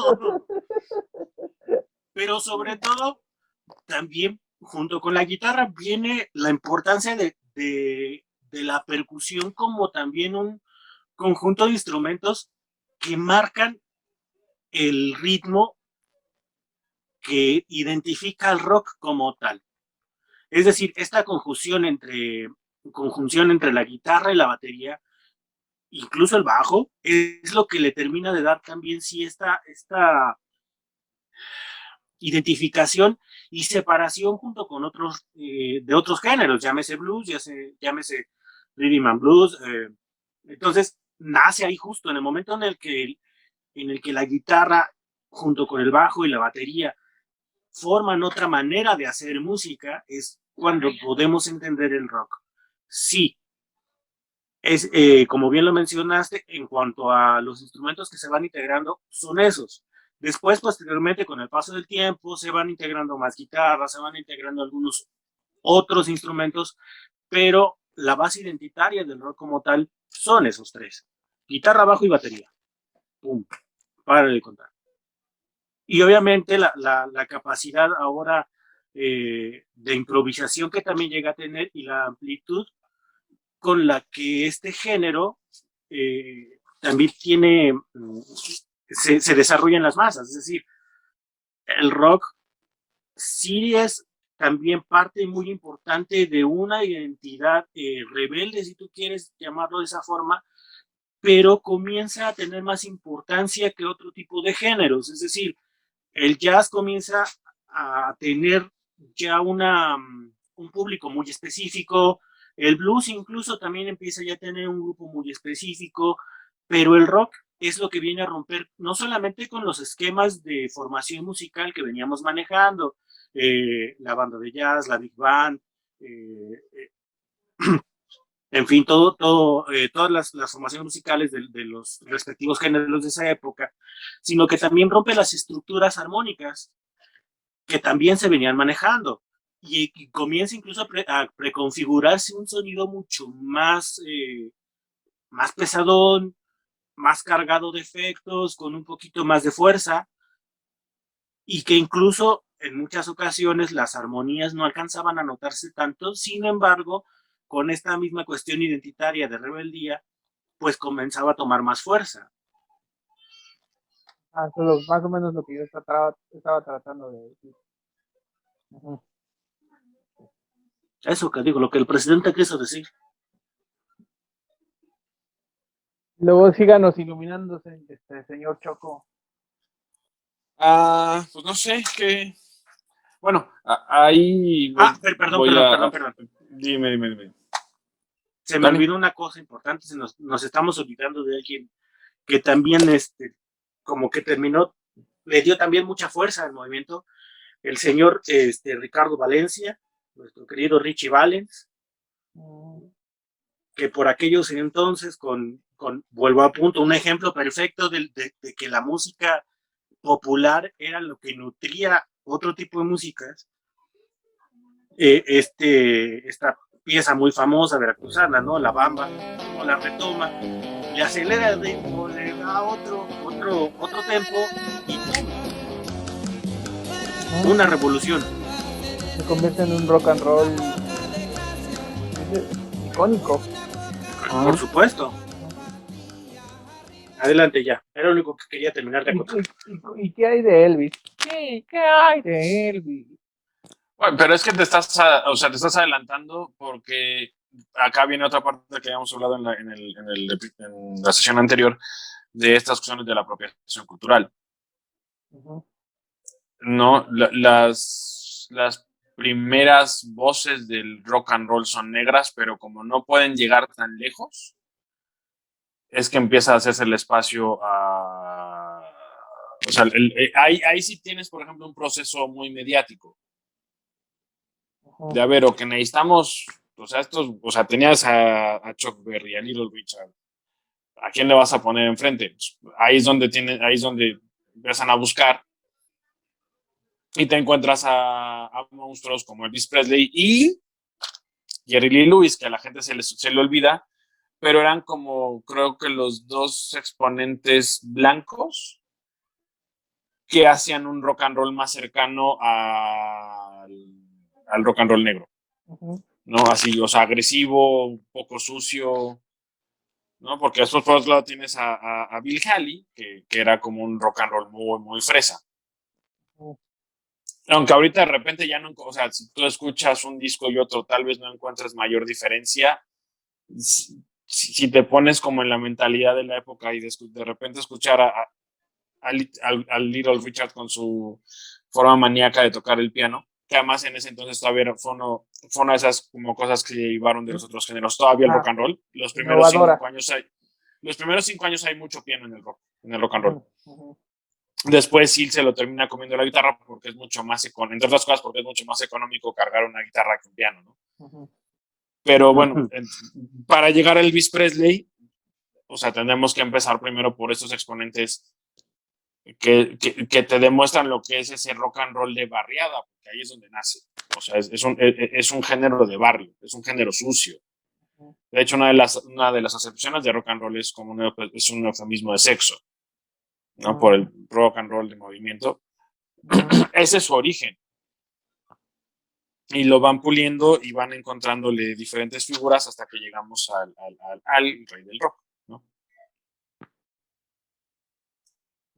Pero sobre todo, también junto con la guitarra viene la importancia de la percusión como también un conjunto de instrumentos que marcan el ritmo que identifica al rock como tal. Es decir, esta conjunción entre la guitarra y la batería, incluso el bajo, es lo que le termina de dar también sí esta identificación y separación junto con otros de otros géneros, llámese blues, llámese rhythm and blues. Entonces nace ahí justo en el momento en el que la guitarra junto con el bajo y la batería forman otra manera de hacer música, es cuando podemos entender el rock. Sí, es como bien lo mencionaste, en cuanto a los instrumentos que se van integrando, son esos. Después, posteriormente, con el paso del tiempo, se van integrando más guitarras, se van integrando algunos otros instrumentos, pero la base identitaria del rock como tal son esos tres: guitarra, bajo y batería. Pum, para de contar. Y obviamente la capacidad ahora de improvisación que también llega a tener y la amplitud con la que este género también tiene, se desarrolla en las masas. Es decir, el rock sí es también parte muy importante de una identidad rebelde, si tú quieres llamarlo de esa forma, pero comienza a tener más importancia que otro tipo de géneros. Es decir, el jazz comienza a tener ya un público muy específico, el blues incluso también empieza ya a tener un grupo muy específico, pero el rock es lo que viene a romper no solamente con los esquemas de formación musical que veníamos manejando, la banda de jazz, la big band, en fin, todas las formaciones musicales de los respectivos géneros de esa época, sino que también rompe las estructuras armónicas que también se venían manejando y comienza incluso a preconfigurarse un sonido mucho más pesadón, más cargado de efectos, con un poquito más de fuerza, y que incluso en muchas ocasiones las armonías no alcanzaban a notarse tanto. Sin embargo, con esta misma cuestión identitaria de rebeldía, pues comenzaba a tomar más fuerza. eso es más o menos lo que yo estaba tratando de decir. Ujú. Eso que digo, lo que el presidente quiso decir. Luego síganos iluminándose, señor Choco. Pues no sé, qué. Bueno, ahí Perdón, voy a. perdón. Dime. Se me Dale. olvidó una cosa importante, nos estamos olvidando de alguien que también, como que terminó, le dio también mucha fuerza al movimiento, el señor Ricardo Valencia, nuestro querido Richie Valens, que por aquellos entonces, vuelvo a punto, un ejemplo perfecto de que la música popular era lo que nutría otro tipo de músicas. Esta pieza muy famosa veracruzana, ¿no? La Bamba, como la retoma, le acelera el ritmo, le da otro tempo y ¡pum! Una revolución. Se convierte en un rock and roll icónico. Por supuesto. Adelante ya. Era lo único que quería terminar de contar. ¿Y qué hay de Elvis? ¿Qué hay de Elvis? Bueno, pero es que te estás adelantando porque acá viene otra parte que habíamos hablado en la sesión anterior de estas cuestiones de la apropiación cultural. Uh-huh. No, las primeras voces del rock and roll son negras, pero como no pueden llegar tan lejos, es que empieza a hacerse el espacio a... O sea, ahí sí tienes, por ejemplo, un proceso muy mediático. De a ver, o que necesitamos, o sea, tenías a Chuck Berry, a Little Richard, ¿a quién le vas a poner enfrente? Pues ahí es donde empiezan a buscar y te encuentras a monstruos como Elvis Presley y Jerry Lee Lewis, que a la gente se le olvida, pero eran como, creo que los dos exponentes blancos que hacían un rock and roll más cercano al rock and roll negro, ¿no? Así, o sea, agresivo, un poco sucio, ¿no? Porque después por otro lado tienes a Bill Haley, que era como un rock and roll muy, muy fresa. Aunque ahorita de repente ya no, o sea, si tú escuchas un disco y otro, tal vez no encuentres mayor diferencia. Si te pones como en la mentalidad de la época y de repente escuchar al Little Richard con su forma maníaca de tocar el piano, que además en ese entonces todavía fue una de esas como cosas que llevaron de los otros géneros, todavía el rock and roll. Los primeros 5 años hay mucho piano en el rock and roll. Después sí se lo termina comiendo la guitarra porque es mucho más entre otras cosas porque es mucho más económico cargar una guitarra que un piano, ¿no? Pero bueno, para llegar a Elvis Presley, o sea, tenemos que empezar primero por estos exponentes que te demuestran lo que es ese rock and roll de barriada, porque ahí es donde nace. O sea, es un género de barrio, es un género sucio. De hecho, una de las acepciones de rock and roll es como es un eufemismo de sexo, ¿no? Por el rock and roll de movimiento. Ese es su origen. Y lo van puliendo y van encontrándole diferentes figuras hasta que llegamos al rey del rock, ¿no?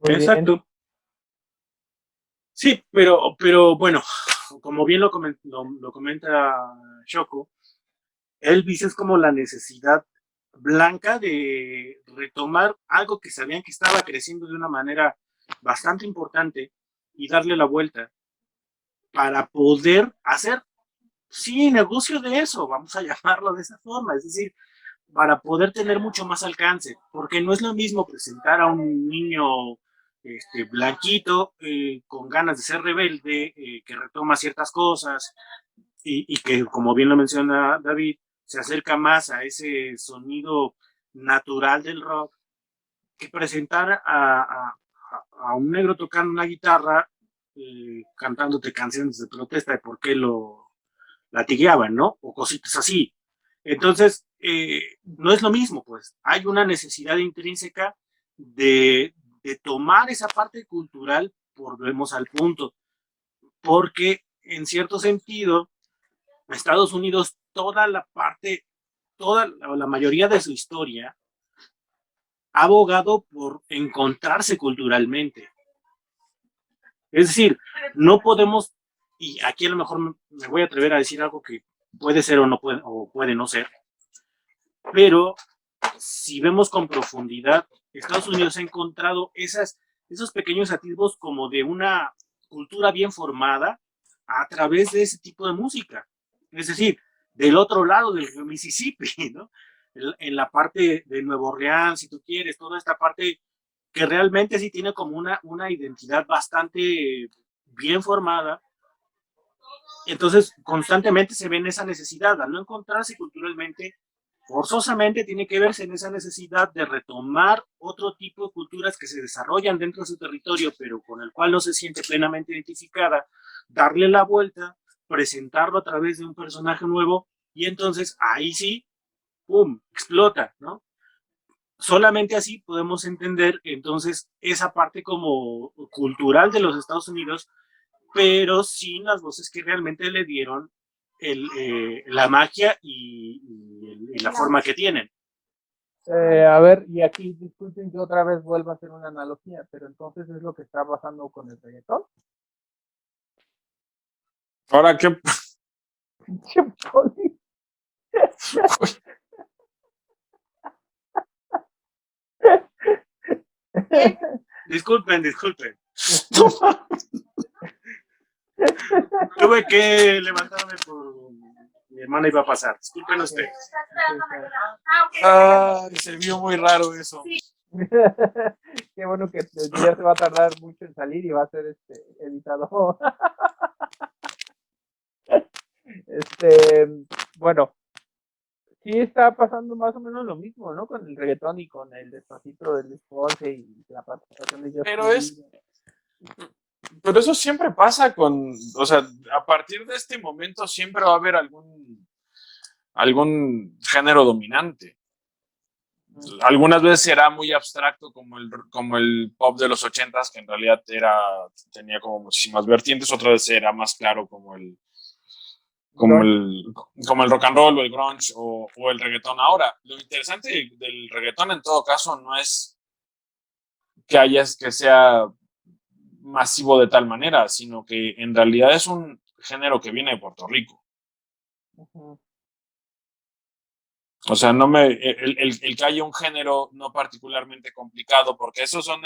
Exacto. Sí, pero bueno, como bien lo comenta Shoko, Elvis es como la necesidad blanca de retomar algo que sabían que estaba creciendo de una manera bastante importante y darle la vuelta para poder hacer, sí, negocio de eso, vamos a llamarlo de esa forma, es decir, para poder tener mucho más alcance, porque no es lo mismo presentar a un niño blanquito con ganas de ser rebelde, que retoma ciertas cosas y que, como bien lo menciona David, se acerca más a ese sonido natural del rock, que presentar a un negro tocando una guitarra, cantándote canciones de protesta de por qué lo latigueaban, ¿no? O cositas así. Entonces, no es lo mismo, pues. Hay una necesidad intrínseca de tomar esa parte cultural, volvemos al punto, porque en cierto sentido, Estados Unidos, toda la mayoría de su historia ha abogado por encontrarse culturalmente. Es decir, no podemos, y aquí a lo mejor me voy a atrever a decir algo que puede ser o puede no ser, pero si vemos con profundidad, Estados Unidos ha encontrado esos pequeños atisbos como de una cultura bien formada a través de ese tipo de música. Es decir, del otro lado del Mississippi, ¿no? En la parte de Nueva Orleans, si tú quieres, toda esta parte que realmente sí tiene como una identidad bastante bien formada. Entonces, constantemente se ve en esa necesidad, al no encontrarse culturalmente, forzosamente tiene que verse en esa necesidad de retomar otro tipo de culturas que se desarrollan dentro de su territorio, pero con el cual no se siente plenamente identificada, darle la vuelta, presentarlo a través de un personaje nuevo, y entonces ahí sí, ¡pum!, explota, ¿no? Solamente así podemos entender entonces esa parte como cultural de los Estados Unidos, pero sin las voces que realmente le dieron la magia y la forma que tienen. A ver, y aquí disculpen que otra vez vuelva a hacer una analogía, pero entonces es lo que está pasando con el reggaetón. Ahora, ¿qué? Disculpen. Tuve que levantarme por mi hermana iba a pasar. Disculpen ustedes. Se vio muy raro eso. Qué bueno que ya se va a tardar mucho en salir y va a ser editado. Bueno, sí está pasando más o menos lo mismo, ¿no? Con el reggaetón y con el Despacito del Luis Fonsi y la participación de Pero Justin Bieber. pero eso siempre pasa o sea, a partir de este momento siempre va a haber algún género dominante. Algunas veces será muy abstracto como el pop de los 80s, que en realidad tenía como muchísimas vertientes, otras veces era más claro como el rock and roll o el grunge o el reggaetón. Ahora, lo interesante del reggaetón en todo caso no es que sea masivo de tal manera, sino que en realidad es un género que viene de Puerto Rico. Uh-huh. O sea, el que haya un género no particularmente complicado, porque esos son,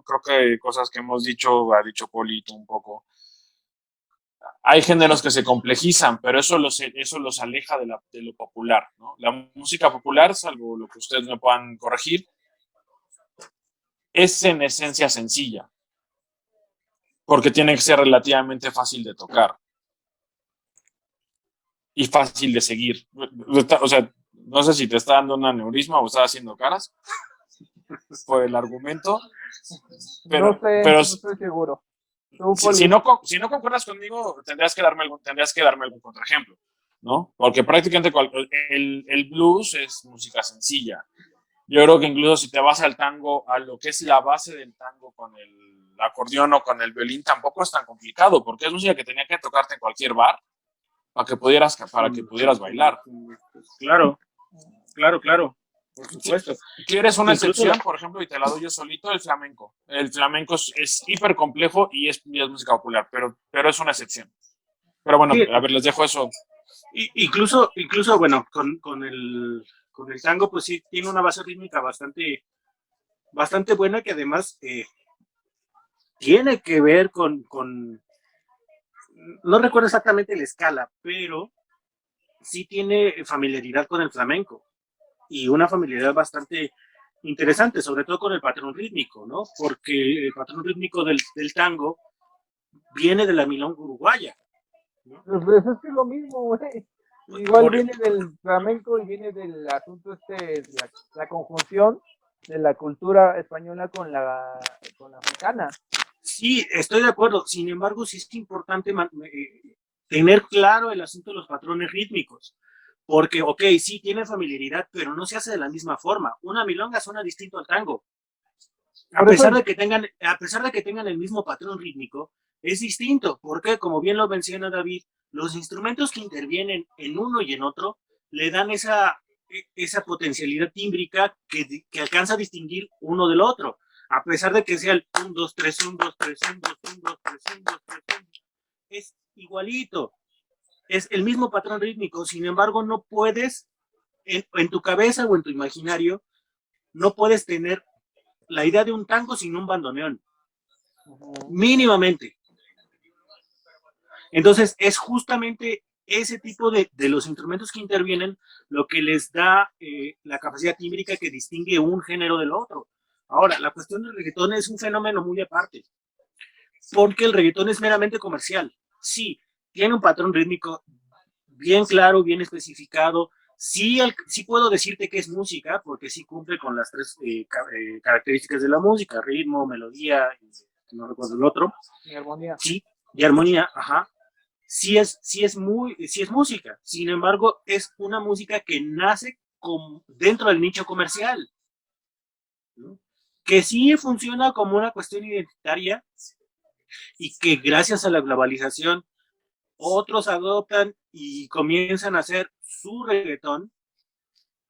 creo que cosas que hemos dicho, ha dicho Polito un poco. Hay géneros que se complejizan, pero eso los aleja de lo popular, ¿no? La música popular, salvo lo que ustedes me puedan corregir, es en esencia sencilla, porque tiene que ser relativamente fácil de tocar y fácil de seguir. O sea, no sé si te está dando un aneurisma o estás haciendo caras por el argumento, No sé, pero no estoy seguro. si no concuerdas conmigo, tendrías que darme algún contraejemplo, ¿no? Porque prácticamente el blues es música sencilla. Yo creo que incluso si te vas al tango, a lo que es la base del tango con el acordeón o con el violín, tampoco es tan complicado, porque es música que tenía que tocarte en cualquier bar para que pudieras bailar. Claro, claro. Por supuesto. ¿Quieres una excepción, por ejemplo, y te la doy yo solito? El flamenco. El flamenco es hiper complejo y es música popular, pero es una excepción. Pero bueno, sí, a ver, les dejo eso. Incluso bueno, con el tango, pues sí, tiene una base rítmica bastante buena, que además tiene que ver no recuerdo exactamente la escala, pero sí tiene familiaridad con el flamenco, y una familiaridad bastante interesante, sobre todo con el patrón rítmico, ¿no? Porque el patrón rítmico del tango viene de la milonga uruguaya, ¿no? Pues es que es lo mismo, güey. Igual viene del flamenco y viene del asunto la conjunción de la cultura española con la africana. Sí, estoy de acuerdo. Sin embargo, sí es importante tener claro el asunto de los patrones rítmicos. Porque, ok, sí tiene familiaridad, pero no se hace de la misma forma. Una milonga suena distinto al tango. A pesar de que tengan el mismo patrón rítmico, es distinto. Porque, como bien lo menciona David, los instrumentos que intervienen en uno y en otro le dan esa potencialidad tímbrica que alcanza a distinguir uno del otro. A pesar de que sea el 1, 2, 3, 1, 2, 3, 1, 2, 1, 2, 3, 1, 2, 3, 1, es igualito. Es el mismo patrón rítmico. Sin embargo, no puedes, en tu cabeza o en tu imaginario, no puedes tener la idea de un tango sin un bandoneón. Mínimamente. Entonces, es justamente ese tipo de los instrumentos que intervienen lo que les da la capacidad tímbrica que distingue un género del otro. Ahora, la cuestión del reggaetón es un fenómeno muy aparte, porque el reggaetón es meramente comercial. Sí, tiene un patrón rítmico bien claro, bien especificado. Sí, sí puedo decirte que es música, porque sí cumple con las tres características de la música: ritmo, melodía, y no recuerdo el otro. Y armonía. Sí, y armonía, ajá. Sí es música. Sin embargo, es una música que nace dentro del nicho comercial, ¿no? Que sí funciona como una cuestión identitaria, y que gracias a la globalización otros adoptan y comienzan a hacer su reggaetón,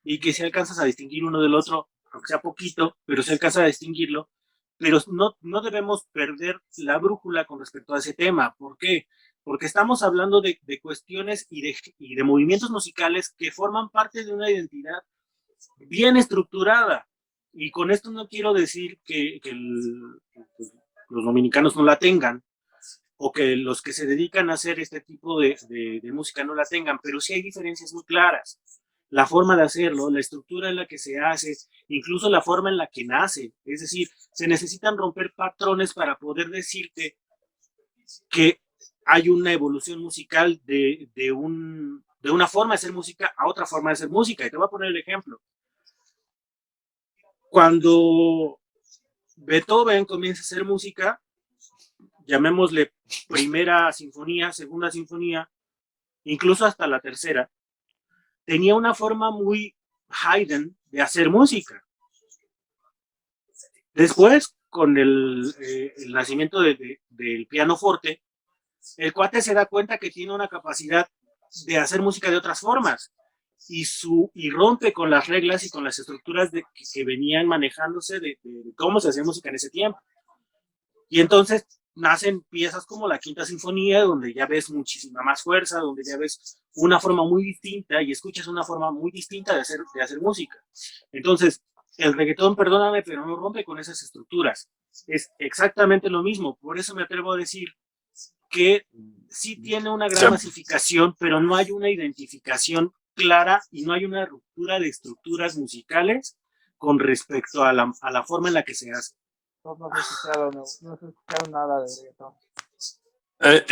y que si alcanzas a distinguir uno del otro, aunque sea poquito, pero se alcanza a distinguirlo. Pero no debemos perder la brújula con respecto a ese tema. ¿Por qué? Porque estamos hablando de cuestiones y de movimientos musicales que forman parte de una identidad bien estructurada. Y con esto no quiero decir que los dominicanos no la tengan, o que los que se dedican a hacer este tipo de música no la tengan, pero sí hay diferencias muy claras. La forma de hacerlo, la estructura en la que se hace, incluso la forma en la que nace. Es decir, se necesitan romper patrones para poder decirte que hay una evolución musical de de una forma de hacer música a otra forma de hacer música. Y te voy a poner el ejemplo. Cuando Beethoven comienza a hacer música, llamémosle primera sinfonía, segunda sinfonía, incluso hasta la tercera, tenía una forma muy Haydn de hacer música. Después, con el nacimiento del pianoforte, el cuate se da cuenta que tiene una capacidad de hacer música de otras formas y rompe con las reglas y con las estructuras que venían manejándose de cómo se hacía música en ese tiempo. Y entonces nacen piezas como la Quinta Sinfonía, donde ya ves muchísima más fuerza, donde ya ves una forma muy distinta y escuchas una forma muy distinta de hacer música. Entonces, el reggaetón, perdóname, pero no rompe con esas estructuras. Es exactamente lo mismo. Por eso me atrevo a decir que sí tiene una gran masificación, pero no hay una identificación clara y no hay una ruptura de estructuras musicales con respecto a la forma en la que se hace. No se escucharon nada de reggaetón.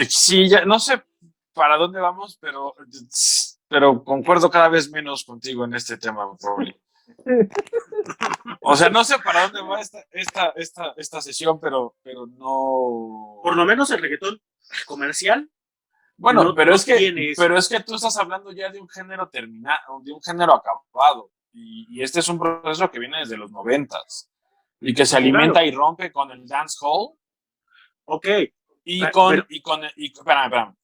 Sí, ya no sé para dónde vamos, pero concuerdo cada vez menos contigo en este tema, Pauli. O sea, no sé para dónde va esta sesión, pero no. Por lo menos el reggaetón comercial. Bueno, no, pero es que tú estás hablando ya de un género terminado, de un género acabado, y este es un proceso que viene desde los 90s y que se alimenta y rompe con el dancehall. Ok. Espérame.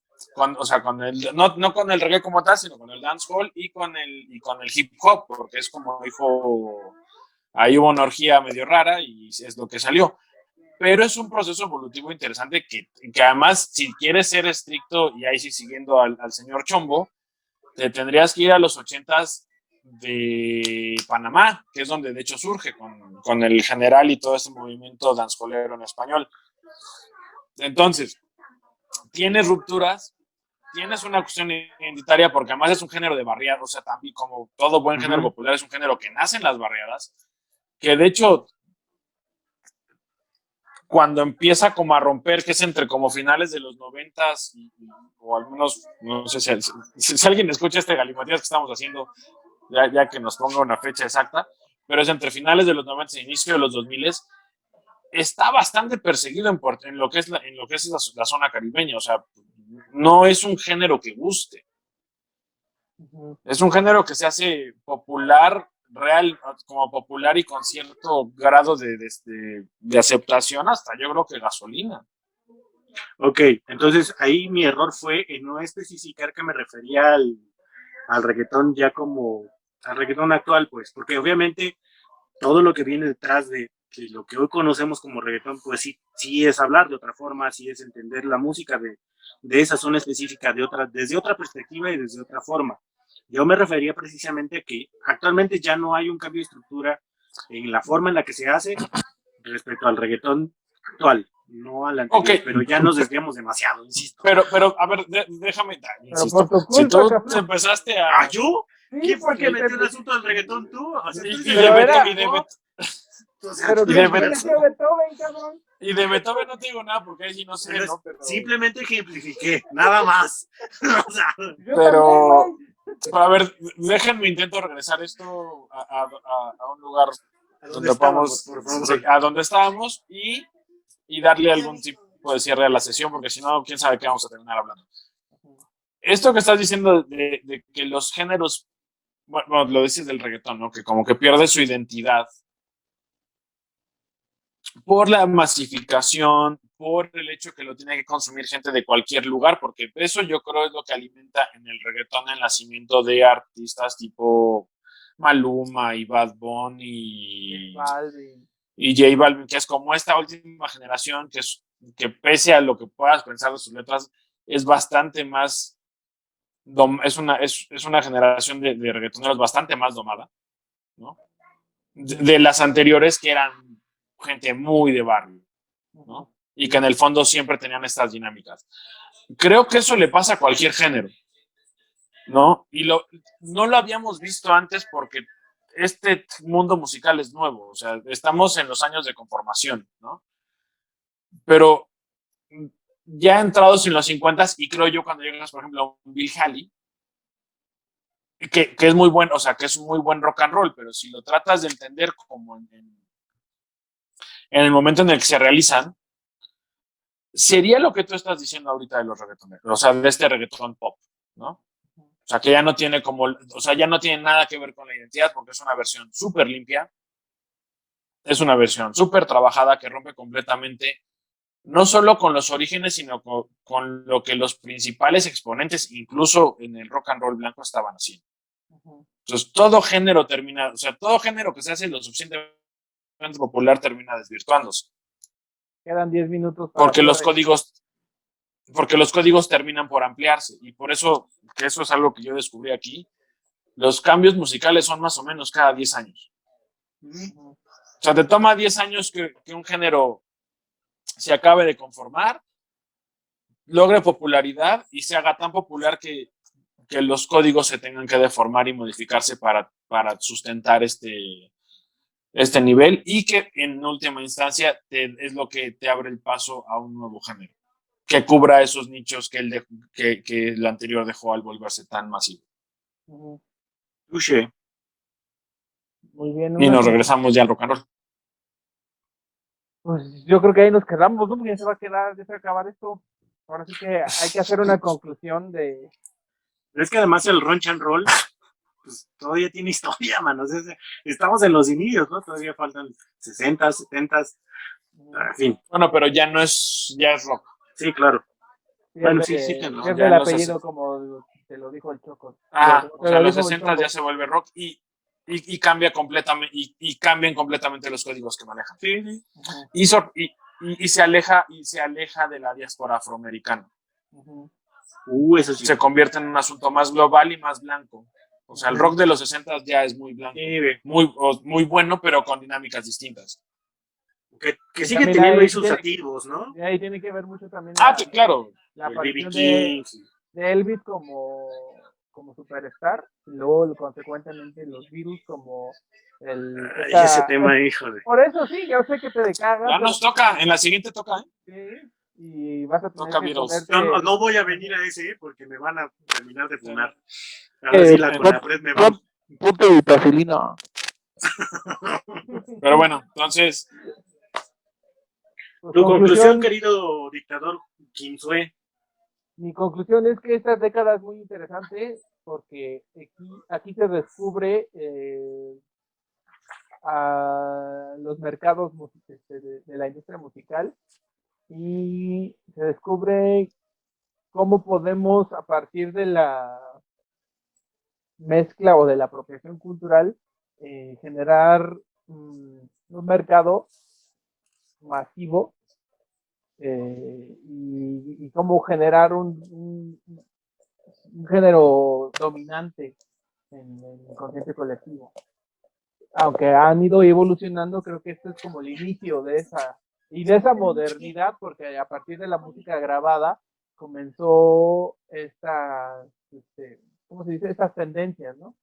No con el reggae como tal, sino con el dancehall y con el hip hop, porque es como dijo, ahí hubo una orgía medio rara y es lo que salió. Pero es un proceso evolutivo interesante que además, si quieres ser estricto, y ahí sí siguiendo al señor Chombo, te tendrías que ir a los 80s de Panamá, que es donde de hecho surge con el general y todo este movimiento danzolero en español. Entonces, tienes rupturas, tienes una cuestión identitaria, porque además es un género de barriadas, o sea, también como todo buen género popular, es un género que nace en las barriadas, que de hecho, cuando empieza como a romper, que es entre como finales de los 90s, o al menos, no sé si alguien escucha este galimatías que estamos haciendo, ya que nos ponga una fecha exacta, pero es entre finales de los 90s e inicio de los 2000s, está bastante perseguido en lo que es la zona caribeña. O sea, no es un género que guste. Es un género que se hace popular, como popular y con cierto grado de aceptación, hasta yo creo que gasolina. Ok, entonces ahí mi error fue en no especificar que me refería al reggaetón ya como al reggaetón actual, pues, porque obviamente todo lo que viene detrás de lo que hoy conocemos como reggaetón, pues sí es hablar de otra forma, sí es entender la música de esa zona específica desde otra perspectiva y desde otra forma. Yo me refería precisamente a que actualmente ya no hay un cambio de estructura en la forma en la que se hace respecto al reggaetón actual, no al anterior, okay. Pero ya nos desviamos demasiado, insisto. Pero a ver, déjame, insisto, si tú empezaste a... ¿Ah, yo? Sí, ¿quién fue que metió el asunto del reggaetón tú? O sea, y de Beethoven no te digo nada porque ahí sí no sé, ¿no? Pero simplemente ejemplifiqué, nada más. O sea, pero a ver, déjenme intento regresar esto a un lugar donde podamos, a donde estábamos y darle algún tipo de cierre a la sesión, porque si no, quién sabe qué vamos a terminar hablando. Esto que estás diciendo de que los géneros, bueno, lo dices del reggaetón, ¿no? Que como que pierde su identidad por la masificación, por el hecho que lo tiene que consumir gente de cualquier lugar, porque eso yo creo es lo que alimenta en el reggaetón el nacimiento de artistas tipo Maluma y Bad Bunny y J Balvin, que es como esta última generación que pese a lo que puedas pensar de sus letras, es bastante más, es una generación de reggaetoneros bastante más domada, ¿no? De las anteriores que eran gente muy de barrio, ¿no? Y que en el fondo siempre tenían estas dinámicas. Creo que eso le pasa a cualquier género, ¿no? Y no lo habíamos visto antes porque este mundo musical es nuevo, o sea, estamos en los años de conformación, ¿no? Pero ya entrados en los 50s, y creo yo cuando llegas, por ejemplo, a un Bill Haley, que es muy bueno, o sea, que es un muy buen rock and roll, pero si lo tratas de entender como en el momento en el que se realizan, sería lo que tú estás diciendo ahorita de los reggaetoneros, o sea, de este reggaetón pop, ¿no? O sea, que ya no tiene como, o sea, ya no tiene nada que ver con la identidad porque es una versión súper limpia, es una versión súper trabajada que rompe completamente, no solo con los orígenes, sino con lo que los principales exponentes, incluso en el rock and roll blanco, estaban haciendo. Entonces, todo género termina, o sea, todo género que se hace lo suficientemente popular termina desvirtuándose. Quedan 10 minutos para Porque los códigos terminan por ampliarse. Y por eso, que eso es algo que yo descubrí aquí, los cambios musicales son más o menos cada 10 años. O sea, te toma 10 años que un género se acabe de conformar, logre popularidad y se haga tan popular que los códigos se tengan que deformar y modificarse para sustentar este nivel y que en última instancia es lo que te abre el paso a un nuevo género que cubra esos nichos que el anterior dejó al volverse tan masivo. Touché. Muy bien. Y nos regresamos ya al rock and roll. Pues yo creo que ahí nos quedamos, ¿no? Porque ya se va a quedar, ya se va a acabar esto. Ahora sí que hay que hacer una conclusión de... Pero es que además el Ronch and Roll pues, todavía tiene historia, mano. O sea, estamos en los inicios, ¿no? Todavía faltan 60, 70, en fin. Bueno, pero ya no es, ya es rock. Sí, claro. Bueno, sí, no, pierde el apellido como te lo dijo el Choco. Ajá, o sea, en los 60 ya se vuelve rock y cambia completamente, y cambian completamente los códigos que manejan. Sí. Y se aleja de la diáspora afroamericana. Eso sí. Se convierte en un asunto más global y más blanco. O sea, el rock de los 60 ya es muy blanco, muy bueno, pero con dinámicas distintas. Que sigue teniendo ahí sus activos, ¿no? Y ahí tiene que ver mucho también claro. La aparición de Elvis como superstar, y luego consecuentemente los Beatles como ese tema, híjole. Por eso sí, yo sé que te cagas. Ya nos toca, en la siguiente toca, ¿eh? Sí, y vas a tener toca que Beatles. ponerte... No voy a venir a ese, porque me van a terminar de funar. Ahora sí la Conapred me va. Punto de vaselina. Pero bueno, entonces... Tu conclusión, querido dictador Kinsue. Mi conclusión es que esta década es muy interesante porque aquí se descubre a los mercados de la industria musical y se descubre cómo podemos, a partir de la mezcla o de la apropiación cultural, generar un mercado masivo y cómo generar un género dominante en el consciente colectivo. Aunque han ido evolucionando, creo que esto es como el inicio de esa modernidad, porque a partir de la música grabada comenzó ¿cómo se dice? Estas tendencias, ¿no?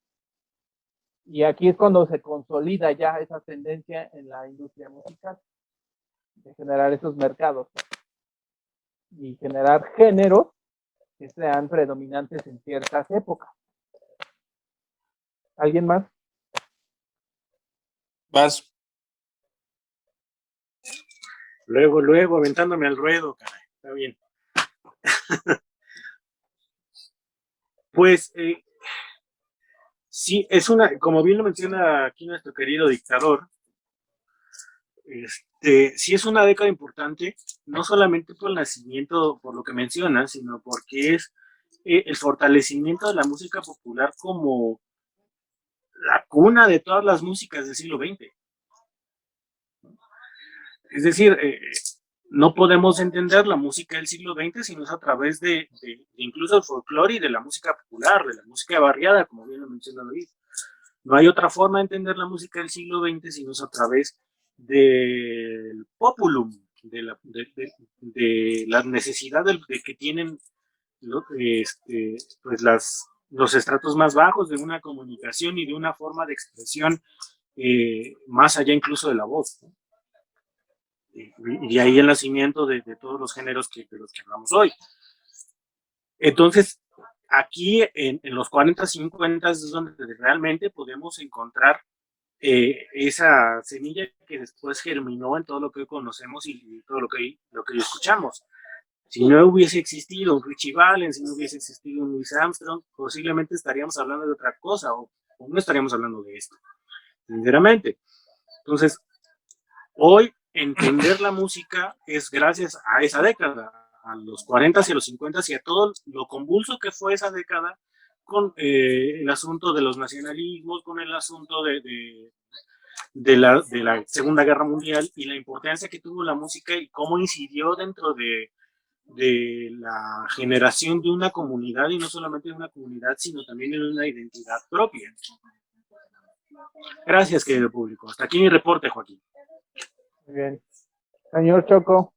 Y aquí es cuando se consolida ya esa tendencia en la industria musical, de generar esos mercados y generar géneros que sean predominantes en ciertas épocas. ¿Alguien más? Vas. Luego, aventándome al ruedo, caray. Está bien. Pues, sí, como bien lo menciona aquí nuestro querido dictador, sí es una década importante, no solamente por el nacimiento, por lo que menciona, sino porque es el fortalecimiento de la música popular como la cuna de todas las músicas del siglo XX. Es decir, no podemos entender la música del siglo XX si no es a través de incluso el folclore y de la música popular, de la música barriada, como bien lo menciona David. No hay otra forma de entender la música del siglo XX si no es a través del populum, de la necesidad de que tienen pues los estratos más bajos de una comunicación y de una forma de expresión más allá incluso de la voz, ¿no? Y ahí el nacimiento de todos los géneros de los que hablamos hoy. Entonces, aquí en los 40, 50 es donde realmente podemos encontrar esa semilla que después germinó en todo lo que hoy conocemos y todo lo que hoy escuchamos. Si no hubiese existido un Richie Valens, si no hubiese existido un Louis Armstrong, posiblemente estaríamos hablando de otra cosa o no estaríamos hablando de esto, sinceramente. Entonces, hoy entender la música es gracias a esa década, a los 40 y a los 50 y a todo lo convulso que fue esa década con el asunto de los nacionalismos, con el asunto de la Segunda Guerra Mundial y la importancia que tuvo la música y cómo incidió dentro de la generación de una comunidad, y no solamente de una comunidad, sino también en una identidad propia. Gracias, querido público. Hasta aquí mi reporte, Joaquín. Muy bien. Señor Choco.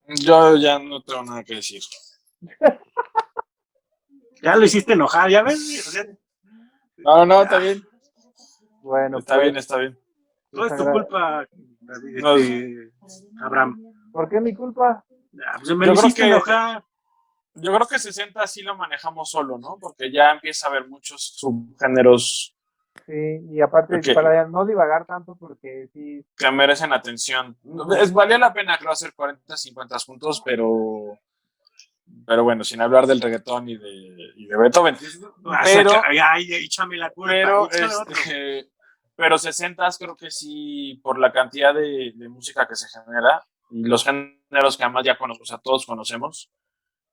Yo ya no tengo nada que decir. Ya lo hiciste enojar, ¿ya ves? O sea, No, está bien. Bueno, Está bien. No es tu culpa, David, No. Abraham. ¿Por qué mi culpa? Pues me lo hiciste enojar. Yo creo que 60 sí lo manejamos solo, ¿no? Porque ya empieza a haber muchos subgéneros. Sí, y aparte, Okay, para no divagar tanto, porque sí. que merecen atención. Valía la pena, creo, hacer 40, 50 juntos, pero bueno, sin hablar del reggaetón y de Beethoven. Pero, échame la culpa. pero 60 creo que sí, por la cantidad de música que se genera y los géneros que además ya conocemos, o sea, todos conocemos,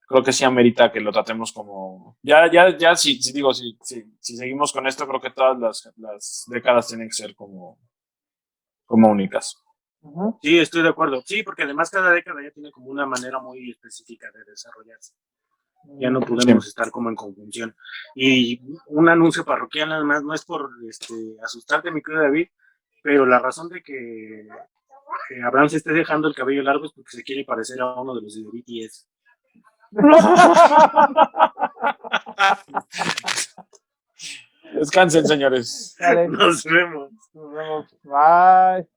creo que sí amerita que lo tratemos como... Ya, si seguimos con esto, creo que todas las décadas tienen que ser como únicas. Uh-huh. Sí, estoy de acuerdo. Sí, porque además cada década ya tiene como una manera muy específica de desarrollarse. Ya no podemos estar como en conjunción. Y un anuncio parroquial nada más, no es por asustarte, mi querido David, pero la razón de que Abraham se esté dejando el cabello largo es porque se quiere parecer a uno de los de BTS. Descansen, señores. Vale. Nos vemos. Bye.